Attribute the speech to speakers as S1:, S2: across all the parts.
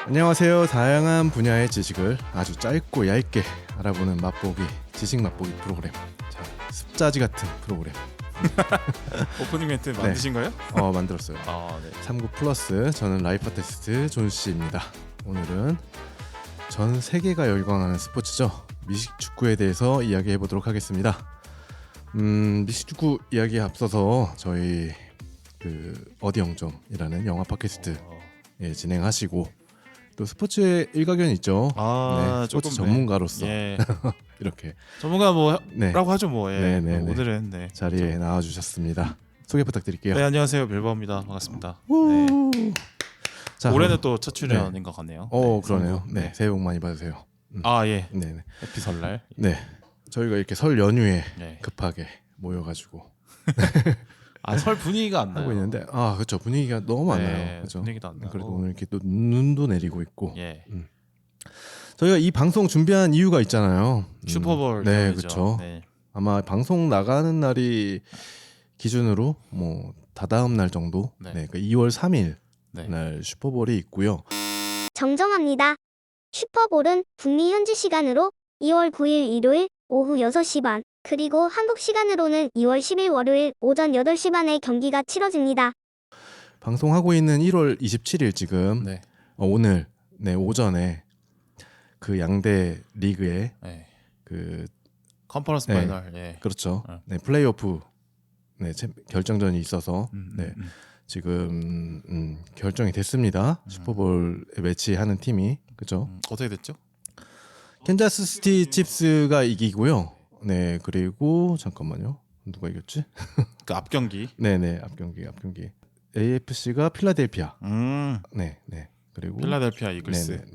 S1: 안녕하세요. 다양한 분야의 지식을 아주 짧고 얇게 알아보는 맛보기 지식 맛보기 프로그램. 자, 습자지 같은 프로그램.
S2: 오프닝 멘트 만드신 거예요?
S1: 만들었어요.
S2: 네.
S1: 39 플러스. 저는 라이프 아티스트 존 씨입니다. 오늘은 전 세계가 열광하는 스포츠죠. 미식축구에 대해서 이야기해 보도록 하겠습니다. 미식축구 이야기에 앞서서 저희 어디 영점이라는 영화 팟캐스트 진행하시고 또 스포츠에 일가견 있죠. 스포츠 전문가로서 이렇게
S2: 전문가 뭐라고 하죠 뭐. 오늘은
S1: 자리에 나와주셨습니다. 소개 부탁드릴게요.
S2: 네, 안녕하세요, 빌버입니다. 반갑습니다.
S1: 자,
S2: 올해는 또 첫 출연인 것 같네요.
S1: 그러네요. 새해 복 많이 받으세요.
S2: 네. 해피 설날.
S1: 저희가 이렇게 설 연휴에 급하게 모여가지고
S2: 설 분위기가 안 나요.
S1: 하고 있는데 그렇죠. 분위기가 너무 안 나요. 그렇죠.
S2: 분위기도 안 나고.
S1: 그래도 오늘 이렇게 또 눈도 내리고 있고. 저희가 이 방송 준비한 이유가 있잖아요.
S2: 슈퍼볼.
S1: 그렇죠. 아마 방송 나가는 날이 기준으로 뭐 다다음 날 정도. 그러니까 2월 3일 날 슈퍼볼이 있고요.
S3: 정정합니다. 슈퍼볼은 북미 현지 시간으로 2월 9일 일요일 오후 6시 반, 그리고 한국 시간으로는 2월 10일 월요일 오전 8시 반에 경기가 치러집니다.
S1: 방송하고 있는 1월 27일 지금 오늘 오전에 그 양대 리그의 그
S2: 컨퍼런스 파이널
S1: 그렇죠. 플레이오프 결정전이 있어서 지금 결정이 됐습니다. 슈퍼볼 매치하는 팀이 그렇죠.
S2: 어떻게 됐죠?
S1: 캔자스 시티 칩스가 이기고요. 그리고 잠깐만요. 누가 이겼지?
S2: 그 앞 경기.
S1: 앞 경기. AFC가 필라델피아. 그리고
S2: 필라델피아 이글스.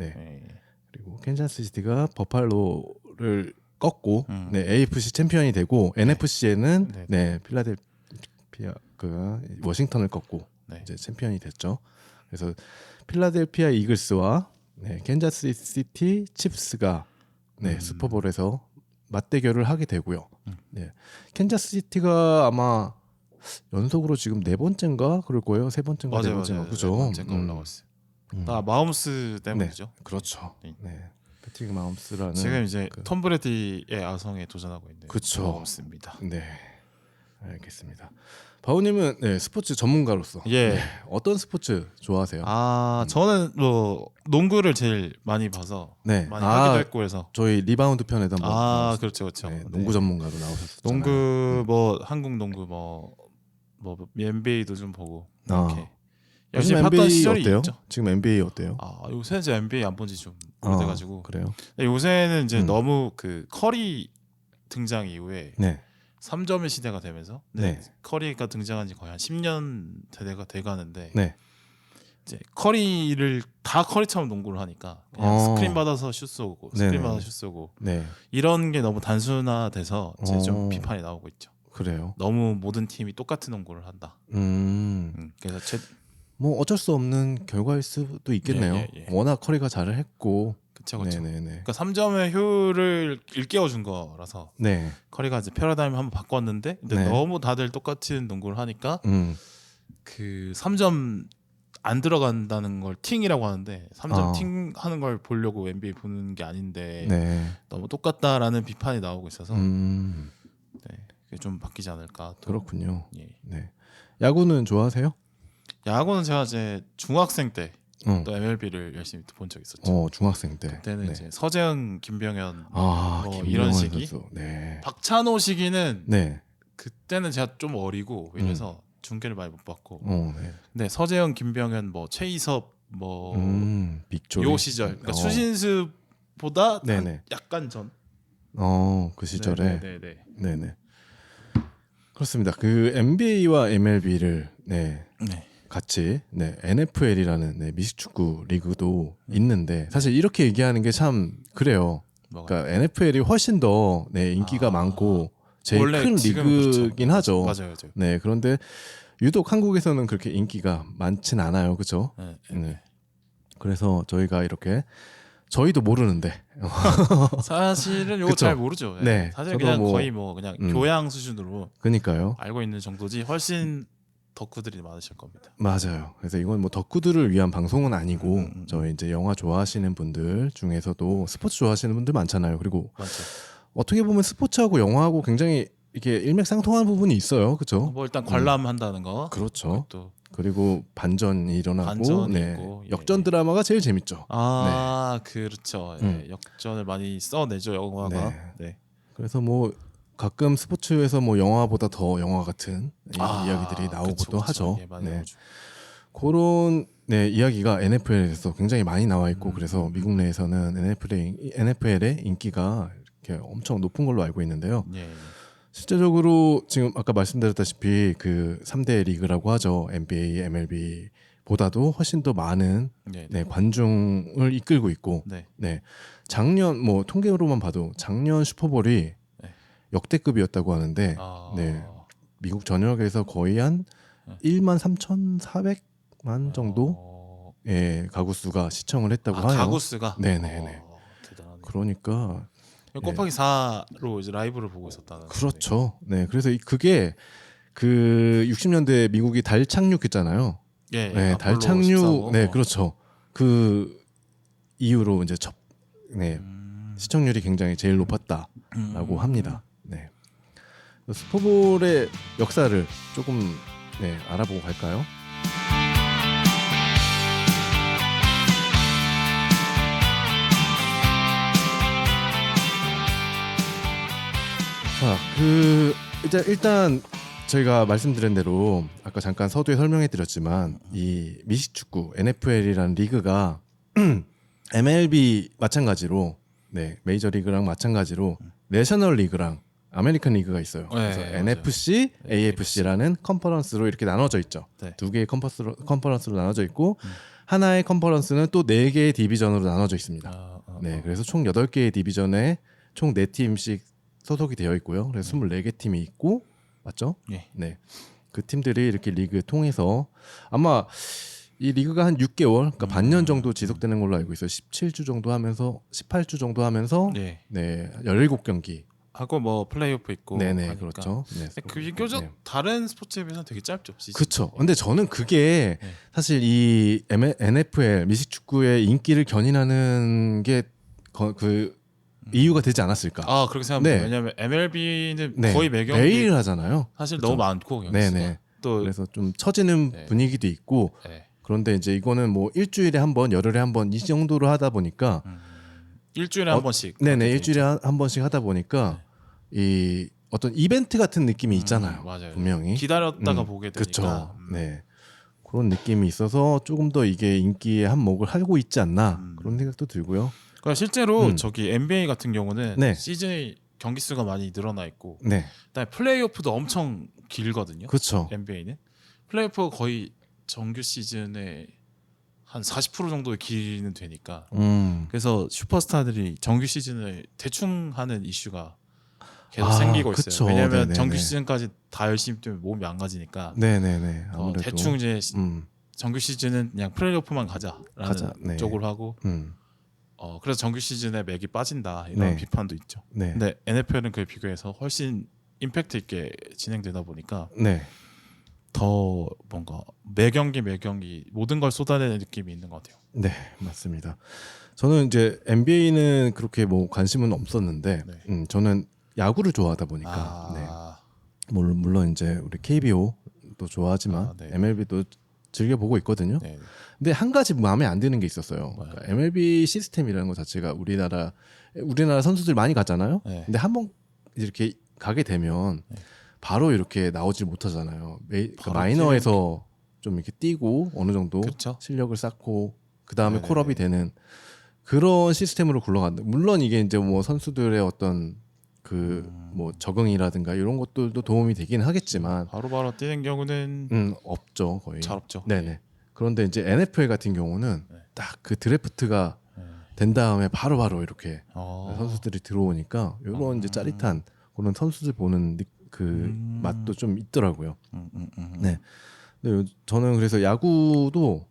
S1: 그리고 캔자스 시티가 버팔로를 꺾고 AFC 챔피언이 되고 NFC에는 필라델피아가 워싱턴을 꺾고 이제 챔피언이 됐죠. 그래서 필라델피아 이글스와 캔자스 시티 칩스가 슈퍼볼에서 맞대결을 하게 되고요. 캔자스 시티가 아마 연속으로 지금 4번째인가 그럴 거예요. 3번째인가
S2: 맞아요.
S1: 그죠?
S2: 제가 올라갔어요. 마홈스 때문이죠.
S1: 그렇죠. 패트릭 마홈스라는
S2: 지금 이제 톰 브래디의 아성에 도전하고 있는 마홈스입니다.
S1: 알겠습니다. 바우님은 스포츠 전문가로서 어떤 스포츠 좋아하세요?
S2: 저는 농구를 제일 많이 봐서 많이 하기도 했고 해서
S1: 저희 리바운드 편에도 한번
S2: 그렇죠.
S1: 농구 전문가로 나오셨었잖아요.
S2: 농구 한국 농구 뭐 NBA도 좀 보고 이렇게 열심히
S1: 요즘
S2: 봤던
S1: NBA
S2: 시절이
S1: 어때요?
S2: 있죠.
S1: 지금 NBA 어때요?
S2: 요새 이제 NBA 안 본 지 좀 오래돼가지고
S1: 그래요?
S2: 요새는 이제 너무 그 커리 등장 이후에 3점의 시대가 되면서 커리가 등장한 지 거의 한 10년 돼가는데 이제 커리를 다 커리처럼 농구를 하니까 그냥 스크린 받아서 슛 쏘고 스크린 받아서 슛 쏘고 이런 게 너무 단순화돼서 이제 좀 비판이 나오고 있죠.
S1: 그래요?
S2: 너무 모든 팀이 똑같은 농구를 한다. 그래서
S1: 뭐 어쩔 수 없는 결과일 수도 있겠네요. 워낙 커리가 잘을 했고.
S2: 그렇죠. 그러니까 3점의 효율을 일깨워준 거라서 커리가 이제 패러다임을 한번 바꿨는데 근데 너무 다들 똑같은 농구를 하니까 그 3점 안 들어간다는 걸 팅이라고 하는데 3점 팅 하는 걸 보려고 NBA 보는 게 아닌데 너무 똑같다라는 비판이 나오고 있어서 그게 좀 바뀌지 않을까.
S1: 그렇군요. 야구는 좋아하세요?
S2: 야구는 제가 이제 중학생 때 또 MLB를 열심히 본 적이 있었죠.
S1: 중학생 때.
S2: 그때는 이제 서재영, 김병현
S1: 김병현
S2: 이런 시기.
S1: 선수.
S2: 박찬호 시기는 그때는 제가 좀 어리고 이래서 중계를 많이 못 봤고. 근데 서재영, 김병현, 최이섭,
S1: 빅조이.
S2: 요 시절. 그러니까 추신수보다 약간 전.
S1: 그 시절에. 네네. 그렇습니다. 그 NBA와 MLB를 같이 NFL이라는 미식축구 리그도 있는데 사실 이렇게 얘기하는 게 참 그래요. 그러니까 NFL이 훨씬 더 인기가 많고 제일 큰 리그긴 하죠.
S2: 맞아요.
S1: 그런데 유독 한국에서는 그렇게 인기가 많진 않아요. 그렇죠? 그래서 저희가 이렇게 저희도 모르는데
S2: 사실은 요거 잘 모르죠. 사실 그냥 거의 그냥 교양 수준으로
S1: 그러니까요.
S2: 알고 있는 정도지 훨씬 덕후들이 많으실 겁니다.
S1: 맞아요. 그래서 이건 뭐 덕후들을 위한 방송은 아니고 저희 이제 영화 좋아하시는 분들 중에서도 스포츠 좋아하시는 분들 많잖아요. 그리고
S2: 맞죠.
S1: 어떻게 보면 스포츠하고 영화하고 굉장히 이게 일맥상통한 부분이 있어요. 그렇죠?
S2: 뭐 일단 관람한다는 거.
S1: 그렇죠.
S2: 또
S1: 그리고 반전이 일어나고
S2: 반전이
S1: 네.
S2: 있고, 예,
S1: 역전
S2: 예.
S1: 드라마가 제일 재밌죠.
S2: 그렇죠. 예, 역전을 많이 써내죠 영화가.
S1: 네.
S2: 네.
S1: 그래서 뭐 가끔 스포츠에서 뭐 영화보다 더 영화 같은 이야기들이 나오고도 하죠.
S2: 예, 많이
S1: 네.
S2: 나오죠.
S1: 그런 네, 이야기가 NFL에서 굉장히 많이 나와 있고 그래서 미국 내에서는 NFL의 인기가 이렇게 엄청 높은 걸로 알고 있는데요.
S2: 예, 예.
S1: 실제적으로 지금 아까 말씀드렸다시피 그 3대 리그라고 하죠. NBA, MLB 보다도 훨씬 더 많은
S2: 네,
S1: 네, 관중을 이끌고 있고
S2: 네.
S1: 네. 작년 뭐 통계로만 봐도 작년 슈퍼볼이
S2: 네.
S1: 역대급이었다고 하는데 네. 미국 전역에서 거의 한 1만 3,400만 정도 예, 가구 수가 시청을 했다고 해요.
S2: 가구 수가?
S1: 네네네.
S2: 대단하네.
S1: 그러니까
S2: 곱하기 4로 이제 라이브를 보고 있었다는.
S1: 그렇죠. 네, 그래서 그게 그 60년대 미국이 달 착륙했잖아요.
S2: 예,
S1: 네, 달 착륙. 네, 그렇죠. 그 이후로 이제 네, 시청률이 굉장히 제일 높았다라고 합니다. 네, 슈퍼볼의 역사를 조금 네, 알아보고 갈까요? 자, 일단 저희가 말씀드린 대로 아까 잠깐 서두에 설명해드렸지만 이 미식축구 NFL이라는 리그가 MLB 마찬가지로 네, 메이저리그랑 마찬가지로 내셔널 리그랑 아메리칸 리그가 있어요. 그래서
S2: 네,
S1: NFC,
S2: 맞아요.
S1: AFC라는 컨퍼런스로 이렇게 나눠져 있죠.
S2: 네.
S1: 두 개의 컨퍼런스로 나눠져 있고 하나의 컨퍼런스는 또 네 개의 디비전으로 나눠져 있습니다. 네, 그래서 총 8개의 디비전에 총 4팀씩 소속이 되어 있고요. 그래서 24개 팀이 있고 맞죠?
S2: 예.
S1: 네. 그 팀들이 이렇게 리그 통해서 아마 이 리그가 한 6개월, 그러니까 반년 정도 지속되는 걸로 알고 있어요. 17주 정도 하면서 18주 정도 하면서
S2: 네.
S1: 네, 17경기
S2: 하고 뭐 플레이오프 있고
S1: 네네
S2: 하니까.
S1: 그렇죠. 네.
S2: 그 비교적
S1: 네.
S2: 다른 스포츠에 비해서는 되게 짧죠.
S1: 그렇죠. 근데 저는 그게
S2: 네.
S1: 사실 이 NFL 미식축구의 인기를 견인하는 게 그 이유가 되지 않았을까?
S2: 그렇게 생각합니다.
S1: 네.
S2: 왜냐하면 MLB는
S1: 네.
S2: 거의 매경기
S1: 매일 하잖아요.
S2: 사실
S1: 그쵸?
S2: 너무 많고
S1: 네네.
S2: 또
S1: 그래서 좀 처지는
S2: 네.
S1: 분위기도 있고
S2: 네.
S1: 그런데 이제 이거는 뭐 일주일에 한 번, 열흘에 한 번 이 정도로 하다 보니까
S2: 일주일에 한 번씩.
S1: 네네 일주일에 한 번씩 하다 보니까 이 어떤 이벤트 같은 느낌이 있잖아요.
S2: 맞아요.
S1: 분명히
S2: 기다렸다가 보게 되니까.
S1: 그렇죠. 네 그런 느낌이 있어서 조금 더 이게 인기의 한몫을 하고 있지 않나 그런 생각도 들고요.
S2: 그러니까 실제로 저기 NBA 같은 경우는
S1: 네.
S2: 시즌 경기 수가 많이 늘어나 있고,
S1: 네
S2: 그다음에 플레이오프도 엄청 길거든요.
S1: 그렇죠.
S2: NBA는 플레이오프가 거의 정규 시즌에 한 40% 정도의 길이는 되니까. 그래서 슈퍼스타들이 정규 시즌을 대충 하는 이슈가 계속 생기고 있어요.
S1: 그쵸.
S2: 왜냐하면
S1: 네네네.
S2: 정규 시즌까지 다 열심히 뛰면 몸이 안 가지니까.
S1: 네네네 아무래도
S2: 대충 이제 정규 시즌은 그냥 플레이오프만 가자라는
S1: 네.
S2: 쪽으로 하고. 그래서 정규 시즌에 맥이 빠진다 이런
S1: 네.
S2: 비판도 있죠.
S1: 네.
S2: 근데 NFL은 그에 비교해서 훨씬 임팩트 있게 진행되다 보니까
S1: 네.
S2: 더 뭔가 매 경기 모든 걸 쏟아내는 느낌이 있는 것 같아요.
S1: 네, 맞습니다. 저는 이제 NBA는 그렇게 뭐 관심은 없었는데,
S2: 네.
S1: 저는 야구를 좋아하다 보니까, 네. 물론 이제 우리 KBO도 좋아하지만
S2: 네.
S1: MLB도 즐겨 보고 있거든요.
S2: 네.
S1: 근데 한 가지 마음에 안 드는 게 있었어요. 그러니까 MLB 시스템이라는 것 자체가 우리나라 선수들 많이 갔잖아요.
S2: 네.
S1: 근데 한번 이렇게 가게 되면 바로 이렇게 나오질 못하잖아요. 그러니까 마이너에서 좀 이렇게 뛰고 어느 정도
S2: 그쵸?
S1: 실력을 쌓고 그 다음에
S2: 네네네.
S1: 콜업이 되는 그런 시스템으로 굴러간다. 물론 이게 이제 뭐 선수들의 어떤 그 뭐 적응이라든가 이런 것들도 도움이 되긴 하겠지만
S2: 바로바로 뛰는 경우는
S1: 없죠 거의.
S2: 잘 없죠.
S1: 네네. 그런데 이제 NFL 같은 경우는
S2: 네.
S1: 딱 그 드래프트가 된 다음에 바로바로 이렇게 선수들이 들어오니까 이런 이제 짜릿한 그런 선수들 보는 그 맛도 좀 있더라고요. 네. 근데 저는 그래서 야구도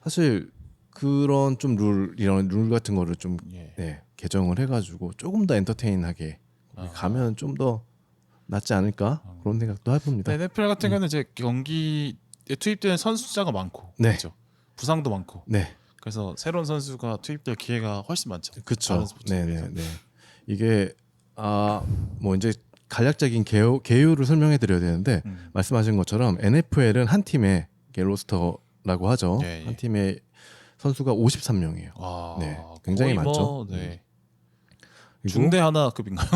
S1: 사실 그런 좀 이런 룰 같은 거를 좀 네, 개정을 해가지고 조금 더 엔터테인하게 가면 좀 더 낫지 않을까 그런 생각도 해봅니다.
S2: NFL 같은 경우는 이제 경기 투입되는 선수 숫자가 많고,
S1: 네.
S2: 그렇죠. 부상도 많고.
S1: 네.
S2: 그래서 새로운 선수가 투입될 기회가 훨씬 많죠.
S1: 그렇죠. 네네네. 이게 뭐 이제 간략적인 개요를 설명해 드려야 되는데 말씀하신 것처럼 NFL은 한 팀의 로스터라고 하죠.
S2: 예, 예.
S1: 한 팀의 선수가 53명이에요. 네, 굉장히 많죠.
S2: 네. 중대 하나급인가요?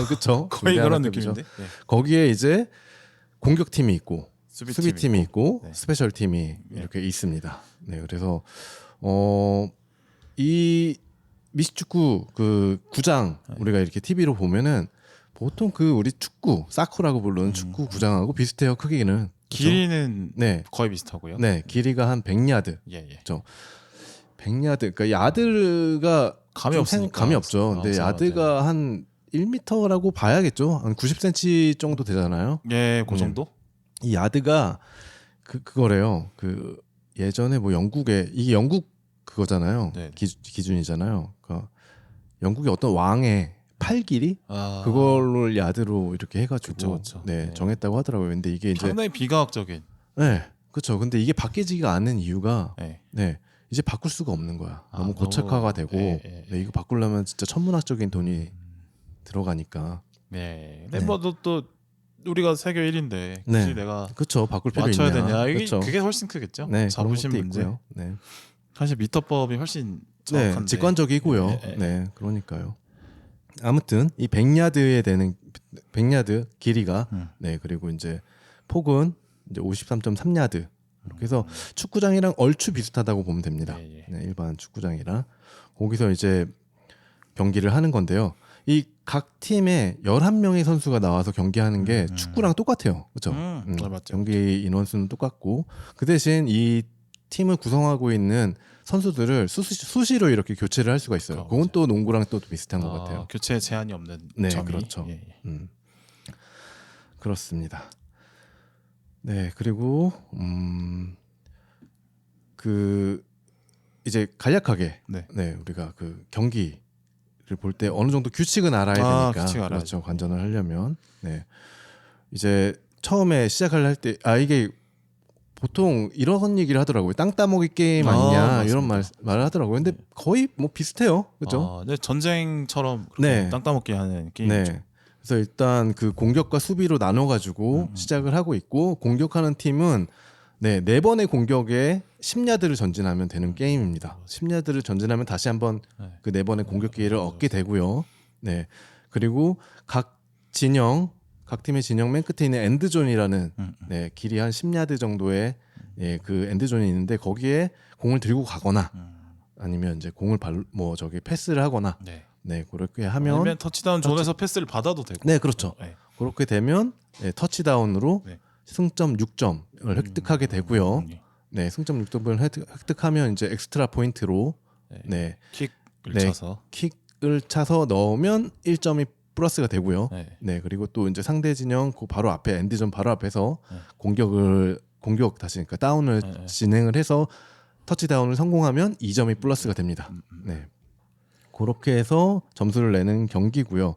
S1: 그렇죠.
S2: 거의 그런 느낌인데. 네.
S1: 거기에 이제 공격팀이 있고 수비팀이 있고
S2: 네.
S1: 스페셜 팀이 이렇게 있습니다. 네, 그래서 이 미식축구 그 구장 우리가 이렇게 TV로 보면은 보통 그 우리 축구 사커라고 부르는 축구 구장하고 비슷해요. 크기는.
S2: 길이는
S1: 네.
S2: 거의 비슷하고요.
S1: 네, 길이가 한 100야드.
S2: 예.
S1: 그렇죠. 100야드. 그러니까 야드가
S2: 감이 없으니까.
S1: 감이 없죠. 근데 야드가 한 1m라고 봐야겠죠. 한 90cm 정도 되잖아요.
S2: 예, 그 정도?
S1: 이 야드가 그거래요. 그 예전에 뭐 영국에 이게 영국 그거잖아요.
S2: 네.
S1: 기준이잖아요. 그러니까 영국의 어떤 왕의 팔 길이 그걸로 야드로 이렇게 해가지고
S2: 그쵸.
S1: 네, 정했다고 하더라고요. 근데 이게 이제
S2: 상당히 비과학적인.
S1: 네, 그렇죠. 근데 이게 바뀌지가 않은 이유가
S2: 네.
S1: 네, 이제 바꿀 수가 없는 거야. 너무 고착화가 되고 네, 이거 바꾸려면 진짜 천문학적인 돈이 들어가니까.
S2: 네. 또 우리가 세계 1인데 굳이 내가
S1: 그렇죠. 바꿀 필요
S2: 맞춰야
S1: 있냐?
S2: 되냐?
S1: 그쵸.
S2: 그게 훨씬 크겠죠.
S1: 네,
S2: 자부심 문제.
S1: 있고요. 네.
S2: 사실 미터법이 훨씬 정확한데.
S1: 네, 직관적이고요. 네, 그러니까요. 아무튼 이 100야드에 되는 100야드 길이가 네, 그리고 이제 폭은 이제 53.3야드. 그래서 축구장이랑 얼추 비슷하다고 보면 됩니다. 네, 일반 축구장이랑 거기서 이제 경기를 하는 건데요. 이 각 팀에 11명의 선수가 나와서 경기하는 게 축구랑 똑같아요. 그렇죠?
S2: 맞죠.
S1: 경기 인원수는 똑같고 그 대신 이 팀을 구성하고 있는 선수들을 수시로 이렇게 교체를 할 수가 있어요. 그건 또 농구랑 또 비슷한 것 같아요.
S2: 교체 제한이 없는
S1: 네,
S2: 점이.
S1: 그렇죠. 그렇습니다. 네, 그리고 그 이제 간략하게 네, 우리가 그 경기를 볼 때 어느 정도 규칙은 알아야 되니까 그렇죠. 관전을 하려면 네, 이제 처음에 시작을 할 때 이게 보통 이런 얘기를 하더라고요. 땅 따먹기 게임 아니냐 이런 말을 하더라고요. 근데 거의 뭐 비슷해요, 그렇죠?
S2: 네, 전쟁처럼
S1: 네.
S2: 땅 따먹기 하는 게임이죠.
S1: 네. 그래서 일단 그 공격과 수비로 나눠가지고 시작을 하고 있고 공격하는 팀은 네 번의 공격에 10야드를 전진하면 되는 게임입니다. 10야드를 전진하면 다시 한번 그 4번의 공격 기회를 얻게 되고요. 네, 그리고 각 팀의 진영 맨 끝에 있는 엔드존이라는 네, 길이 한 10야드 정도의 그 엔드존이 있는데 거기에 공을 들고 가거나 아니면 이제 공을 패스를 하거나 네, 그렇게 하면
S2: 아니면 터치다운 존에서 패스를 받아도 되고.
S1: 네, 그렇죠. 그렇게 되면 터치다운으로 승점 6점을 획득하게 되고요. 네, 승점 6점을 획득하면 이제 엑스트라 포인트로 킥을 차서 넣으면 1점이 플러스가 되고요. 네, 그리고 또 이제 상대 진영 그 바로 앞에 엔드존 바로 앞에서 공격 다시 그러니까 다운을 진행을 해서 터치다운을 성공하면 2점이 플러스가 됩니다. 네, 그렇게 해서 점수를 내는 경기고요.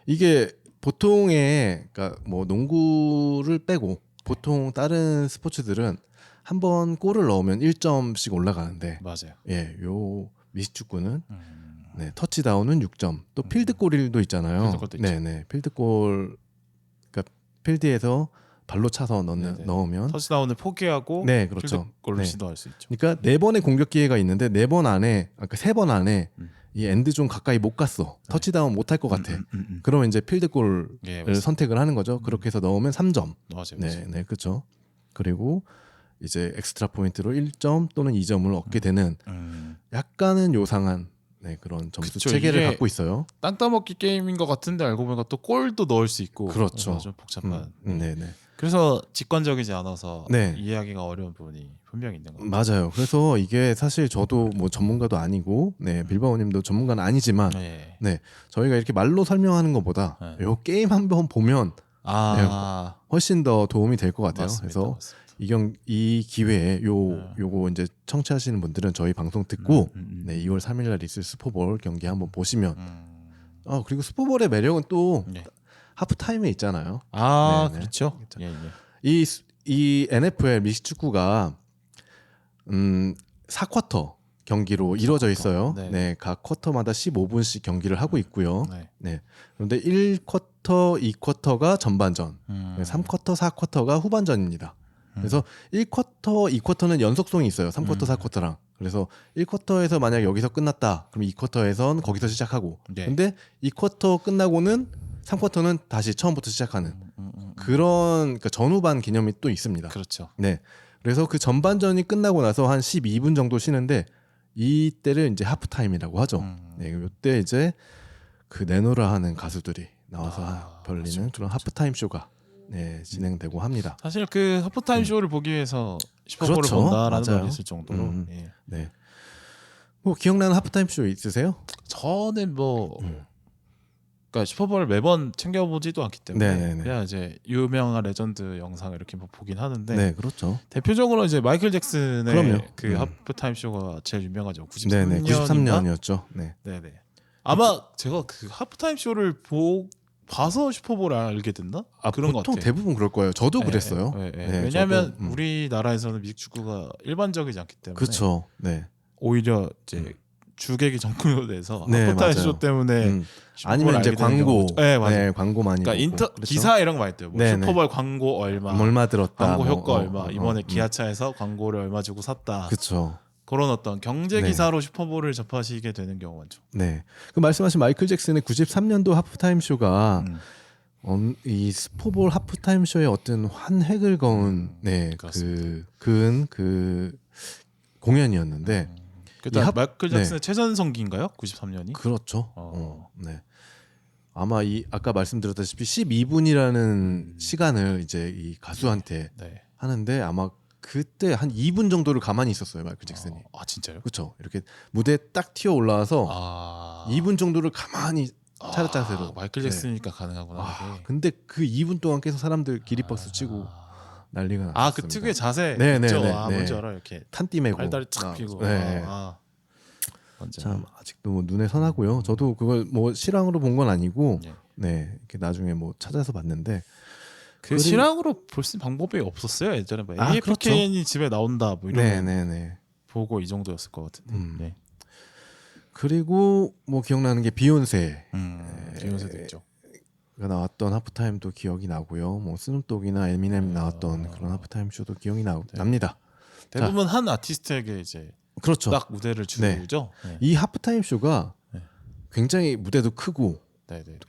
S1: 이게 보통의 그러니까 뭐 농구를 빼고 보통 다른 스포츠들은 한 번 골을 넣으면 1점씩 올라가는데
S2: 맞아요.
S1: 예, 요 미식축구는 네, 터치다운은 6점. 또 필드골도 있잖아요. 네, 필드골 그러니까 필드에서 발로 차서 넣으면
S2: 터치다운을 포기하고
S1: 네, 그렇죠.
S2: 필드골을 시도할 수 있죠.
S1: 그러니까 4번의 공격 기회가 있는데 4번 안에 그러니까 3번 안에 이 엔드존 가까이 못 갔어. 터치다운 못 할 것 같아. 그러면 이제 필드골을 선택을 하는 거죠. 그렇게 해서 넣으면 3점.
S2: 맞아요.
S1: 네, 그렇죠. 그리고 이제 엑스트라 포인트로 1점 또는 2점을 얻게 되는 약간은 요상한 그런 점수 체계를 갖고 있어요.
S2: 땅 따먹기 게임인 것 같은데 알고 보니까 또 골도 넣을 수 있고
S1: 그렇죠.
S2: 좀 복잡한.
S1: 네네.
S2: 그래서 직관적이지 않아서 이해하기가 어려운 부분이 분명히 있는 것 같아요.
S1: 맞아요. 그래서 이게 사실 저도 뭐 전문가도 아니고 빌바오님도 전문가는 아니지만 저희가 이렇게 말로 설명하는 것보다 요 게임 한번 보면 훨씬 더 도움이 될 것 같아요.
S2: 맞습니다.
S1: 그래서 이 기회에 요거 이제 청취하시는 분들은 저희 방송 듣고 2월 3일날 있을 슈퍼볼 경기 한번 보시면 그리고 슈퍼볼의 매력은 또 하프타임에 있잖아요.
S2: 그렇죠.
S1: 이 이 NFL 미식축구가 4쿼터 경기로 이루어져 있어요.
S2: 네.
S1: 네, 각 쿼터마다 15분씩 경기를 하고 있고요.
S2: 네.
S1: 네. 그런데 1쿼터, 2쿼터가 전반전, 3쿼터, 4쿼터가 후반전입니다. 그래서 1쿼터, 2쿼터는 연속성이 있어요. 3쿼터, 4쿼터랑. 그래서 1쿼터에서 만약 여기서 끝났다. 그럼 2쿼터에선 거기서 시작하고.
S2: 네.
S1: 근데 2쿼터 끝나고는 3쿼터는 다시 처음부터 시작하는 그런 그러니까 전후반 개념이 또 있습니다.
S2: 그렇죠.
S1: 네. 그래서 그 전반전이 끝나고 나서 한 12분 정도 쉬는데 이때를 이제 하프타임이라고 하죠. 네. 이때 이제 그 내노라 하는 가수들이 나와서 벌리는
S2: 그렇죠.
S1: 그런 하프타임 쇼가 네, 진행되고 합니다.
S2: 사실 그 하프타임 쇼를 보기 위해서 슈퍼볼을
S1: 그렇죠.
S2: 본다라는
S1: 맞아요.
S2: 말이 있을 정도로. 예.
S1: 네. 뭐 기억나는 하프타임 쇼 있으세요?
S2: 저는 뭐 그러니까 슈퍼볼 매번 챙겨보지도 않기 때문에
S1: 네네네.
S2: 그냥 이제 유명한 레전드 영상을 이렇게 뭐 보긴 하는데
S1: 네, 그렇죠.
S2: 대표적으로 이제 마이클 잭슨의
S1: 그럼요.
S2: 그 하프타임 쇼가 제일 유명하죠.
S1: 네네. 93년이었죠. 네.
S2: 네네. 아마 제가 그 하프타임 쇼를 봐서 슈퍼볼을 알게 됐나? 그런 것
S1: 보통
S2: 같아요.
S1: 대부분 그럴 거예요. 저도 그랬어요.
S2: 네,
S1: 네,
S2: 왜냐하면
S1: 저도,
S2: 우리나라에서는 미국 축구가 일반적이지 않기 때문에
S1: 그렇죠. 네.
S2: 오히려 이제 주객이 정크로돼서
S1: 네,
S2: 하프타임
S1: 맞아요.
S2: 쇼 때문에
S1: 아니면 이제 광고,
S2: 네, 맞아요.
S1: 네, 광고 많이.
S2: 그러니까
S1: 보고. 그렇죠?
S2: 기사 이런 거 많이 떠요. 뭐
S1: 네네.
S2: 슈퍼볼 광고 얼마
S1: 들었다.
S2: 광고
S1: 뭐,
S2: 효과 얼마 이번에 기아차에서 광고를 얼마 주고 샀다.
S1: 그렇죠.
S2: 그런 어떤 경제
S1: 네.
S2: 기사로 슈퍼볼을 접하시게 되는 경우가 많죠.
S1: 네. 그 말씀하신 마이클 잭슨의 93년도 하프타임 쇼가 이 슈퍼볼 하프타임 쇼의 어떤 한 획을 그은 그 공연이었는데
S2: 그때
S1: 이
S2: 마이클 잭슨의 최전성기인가요? 93년이?
S1: 그렇죠. 네. 아마 이 아까 말씀드렸다시피 12분이라는 시간을 이제 이 가수한테
S2: 네.
S1: 하는데 아마 그때 한 2분 정도를 가만히 있었어요 마이클 잭슨이.
S2: 아 진짜요?
S1: 그렇죠. 이렇게 무대에 딱 튀어 올라와서 2분 정도를 가만히 차렷자세로.
S2: 마이클 잭슨이니까 가능하구나.
S1: 네. 근데 그 2분 동안 계속 사람들 기립박수 치고 난리가 났습니다.
S2: 그 특유의 자세
S1: 네,
S2: 있죠.
S1: 네, 네,
S2: 뭔지
S1: 네.
S2: 알아 이렇게
S1: 탄띠 메고
S2: 발다리 탁 펴고.
S1: 네. 참 아직도 뭐 눈에 선하고요. 저도 그걸 뭐 실황으로 본 건 아니고 네 이렇게 나중에 뭐 찾아서 봤는데
S2: 그 실황으로 볼 수 있는 방법이 없었어요. 예전에 뭐 AFKN이
S1: 그렇죠.
S2: 집에 나온다 뭐 이런
S1: 네.
S2: 보고 이 정도였을 것 같은데. 네.
S1: 그리고 뭐 기억나는 게 비욘세
S2: 비욘세도 있죠.
S1: 가 나왔던 하프타임도 기억이 나고요. 뭐 스눕독이나 에미넴 나왔던 그런 하프타임 쇼도 기억이 납니다.
S2: 대부분 한 아티스트에게 이제
S1: 그렇죠.
S2: 딱 무대를 주죠.
S1: 네. 이 하프타임 쇼가 굉장히 무대도 크고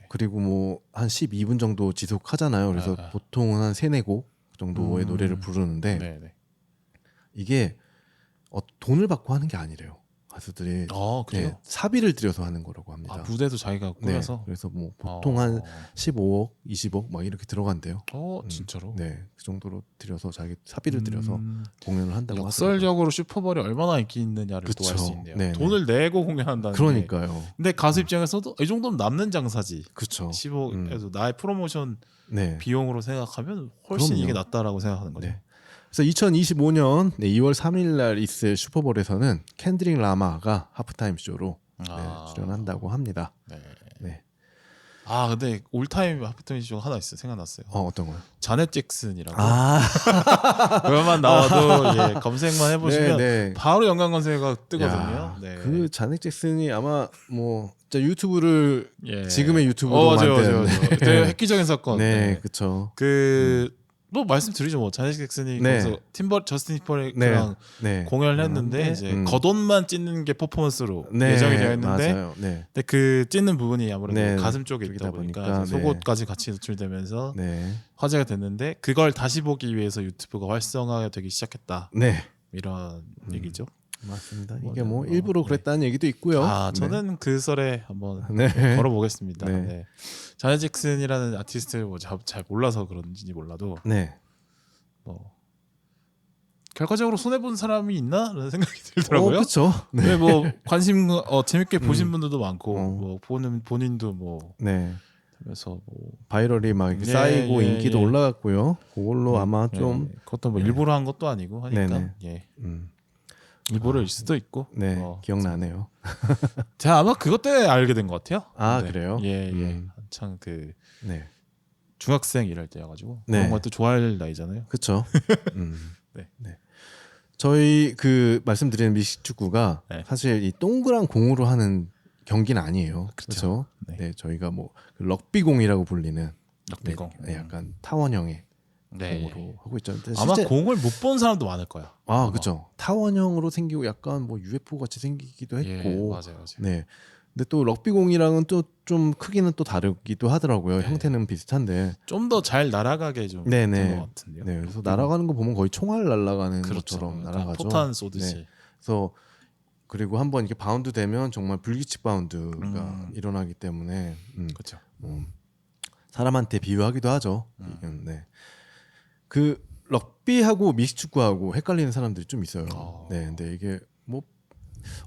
S1: 그리고 뭐 한 12분 정도 지속하잖아요. 그래서 보통은 한 3-4곡 정도의 노래를 부르는데 이게 돈을 받고 하는 게 아니래요. 가수들이
S2: 그래요?
S1: 사비를 들여서 하는 거라고 합니다.
S2: 무대도 자기가 꾸며서.
S1: 네, 그래서 뭐 보통 한 15억, 20억 막 이렇게 들어간대요.
S2: 진짜로?
S1: 네, 그 정도로 들여서 자기 사비를 들여서 공연을 한다고
S2: 역설적으로 슈퍼볼이 얼마나 인기 있느냐를 또 알 수 있네요.
S1: 네네.
S2: 돈을 내고 공연한다는
S1: 그러니까요.
S2: 게. 근데 가수 입장에서도 이 정도면 남는 장사지.
S1: 그렇죠.
S2: 15에도 나의 프로모션
S1: 네.
S2: 비용으로 생각하면 훨씬
S1: 그럼요.
S2: 이게 낫다라고 생각하는 거죠.
S1: 네. 그래서 2025년 2월 3일 날 있을 슈퍼볼에서는 켄드릭 라마가 하프타임 쇼로 출연한다고 합니다. 네.
S2: 근데 올타임 하프타임 쇼가 하나 있어요. 생각났어요.
S1: 어떤 거요?
S2: 자넷 잭슨이라고. 그것만 나와도 검색만 해보시면 바로 연관 검색어가 뜨거든요.
S1: 그 자넷 잭슨이 아마 뭐 유튜브를 지금의 유튜브로
S2: 맞아요. 되게 획기적인 사건.
S1: 네, 그렇죠.
S2: 뭐 말씀드리죠. 뭐 자넷 잭슨이 거기서 저스틴 팀버레이크랑 공연을 했는데 이제 겉옷만 찢는 게 퍼포먼스로 예정이 되어 있는데 근데 그 찢는 부분이 아무래도 가슴 쪽에 있다 보니까 속옷까지 같이 노출되면서 화제가 됐는데 그걸 다시 보기 위해서 유튜브가 활성화가 되기 시작했다. 이런 얘기죠.
S1: 맞습니다. 이게 뭐 일부러 그랬다는 얘기도 있고요.
S2: 저는 그 썰에 한번 걸어보겠습니다. 자넷 잭슨이라는 아티스트를 뭐 잘 몰라서 그런지 몰라도 뭐 결과적으로 손해 본 사람이 있나라는 생각이 들더라고요.
S1: 그렇죠.
S2: 네, 뭐 관심 재밌게 보신 분들도 많고 뭐 보는 본인도 뭐 그래서 뭐
S1: 바이럴이 막 이렇게 쌓이고 인기도 올라갔고요. 그걸로 아마 좀
S2: 그것도 뭐 일부러 한 것도 아니고 하니까 일부러일 수도 있고.
S1: 기억나네요.
S2: 제가 아마 그것 때문에 알게 된 것 같아요.
S1: 그래요?
S2: 한창 그 중학생 이럴 때여가지고
S1: 네.
S2: 그런 것도 좋아할 나이잖아요.
S1: 그렇죠.
S2: 네.
S1: 네. 저희 그 말씀드리는 미식축구가
S2: 네.
S1: 사실 이 동그란 공으로 하는 경기는 아니에요.
S2: 그렇죠.
S1: 그렇죠. 네. 저희가 뭐 럭비공이라고 불리는
S2: 럭비공.
S1: 네, 약간 타원형의
S2: 네.
S1: 공으로 하고 있죠.
S2: 아마 공을 못 본 사람도 많을 거야.
S1: 아, 그렇죠. 타원형으로 생기고 약간 뭐 UFO 같이 생기기도 했고.
S2: 맞아요.
S1: 네. 근데 또 럭비공이랑은 또 좀 크기는 또 다르기도 하더라고요.
S2: 네.
S1: 형태는 비슷한데
S2: 좀 더 잘 날아가게 좀
S1: 네네.
S2: 된 것 같은데요.
S1: 네. 그래서 날아가는 거 보면 거의 총알 날아가는
S2: 그렇죠.
S1: 것처럼 날아가죠.
S2: 포탄 쏘듯이.
S1: 네. 그래서 그리고 한번 이렇게 바운드 되면 정말 불규칙 바운드가 일어나기 때문에
S2: 그렇죠.
S1: 사람한테 비유하기도 하죠. 네. 그 럭비하고 미식축구하고 헷갈리는 사람들이 좀 있어요. 네. 근데 이게 뭐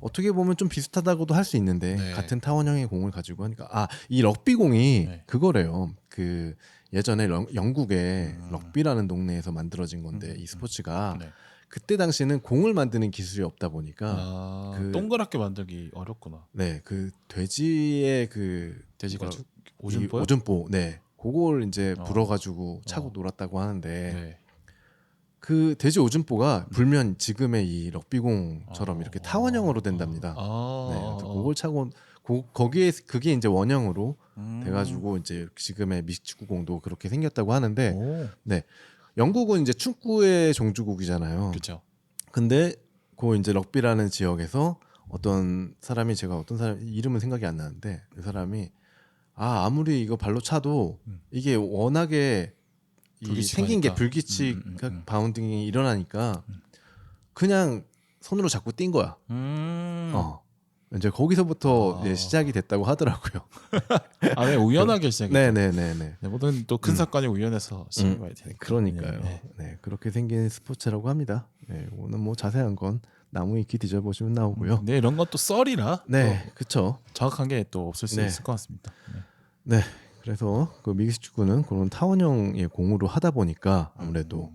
S1: 어떻게 보면 좀 비슷하다고도 할 수 있는데
S2: 네.
S1: 같은 타원형의 공을 가지고 하니까 이 럭비공이
S2: 네.
S1: 그거래요. 그 예전에 영국의 럭비라는 동네에서 만들어진 건데 이 스포츠가
S2: 네.
S1: 그때 당시에는 공을 만드는 기술이 없다 보니까 그
S2: 동그랗게 만들기 어렵구나.
S1: 네, 그 돼지의 그
S2: 돼지
S1: 뭐라-
S2: 가죽
S1: 이
S2: 오줌포요?
S1: 오줌포, 네, 그걸 이제 불어가지고 차고 놀았다고 하는데
S2: 네.
S1: 그 돼지 오줌포가 불면 지금의 이 럭비공처럼 이렇게 타원형으로 된답니다. 네, 그래서 그걸 차고 거기에 그게 이제 원형으로 돼가지고 이제 지금의 미식축구공도 그렇게 생겼다고 하는데, 네, 영국은 이제 축구의 종주국이잖아요.
S2: 그렇죠.
S1: 근데 그 이제 럭비라는 지역에서 어떤 사람이 제가 어떤 사람 이름은 생각이 안 나는데 그 사람이 아무리 이거 발로 차도 이게 워낙에 이 생긴 게 불규칙 바운딩이 일어나니까 그냥 손으로 잡고 뛴 거야. 이제 거기서부터 이제 시작이 됐다고 하더라고요.
S2: 네, 우연하게 시작이.
S1: 네네네네.
S2: 네, 모든 또 큰 사건이 우연해서 시작이 많이 되니까.
S1: 그러니까요.
S2: 네.
S1: 네, 그렇게 생긴 스포츠라고 합니다. 네, 오늘 뭐 자세한 건 나무 위키 뒤져보시면 나오고요.
S2: 네, 이런 것도 썰이라.
S1: 네, 그렇죠.
S2: 정확한 게 또 없을 수
S1: 네.
S2: 있을 것 같습니다.
S1: 네, 그래서 그 미식축구는 그런 타원형의 공으로 하다 보니까 아무래도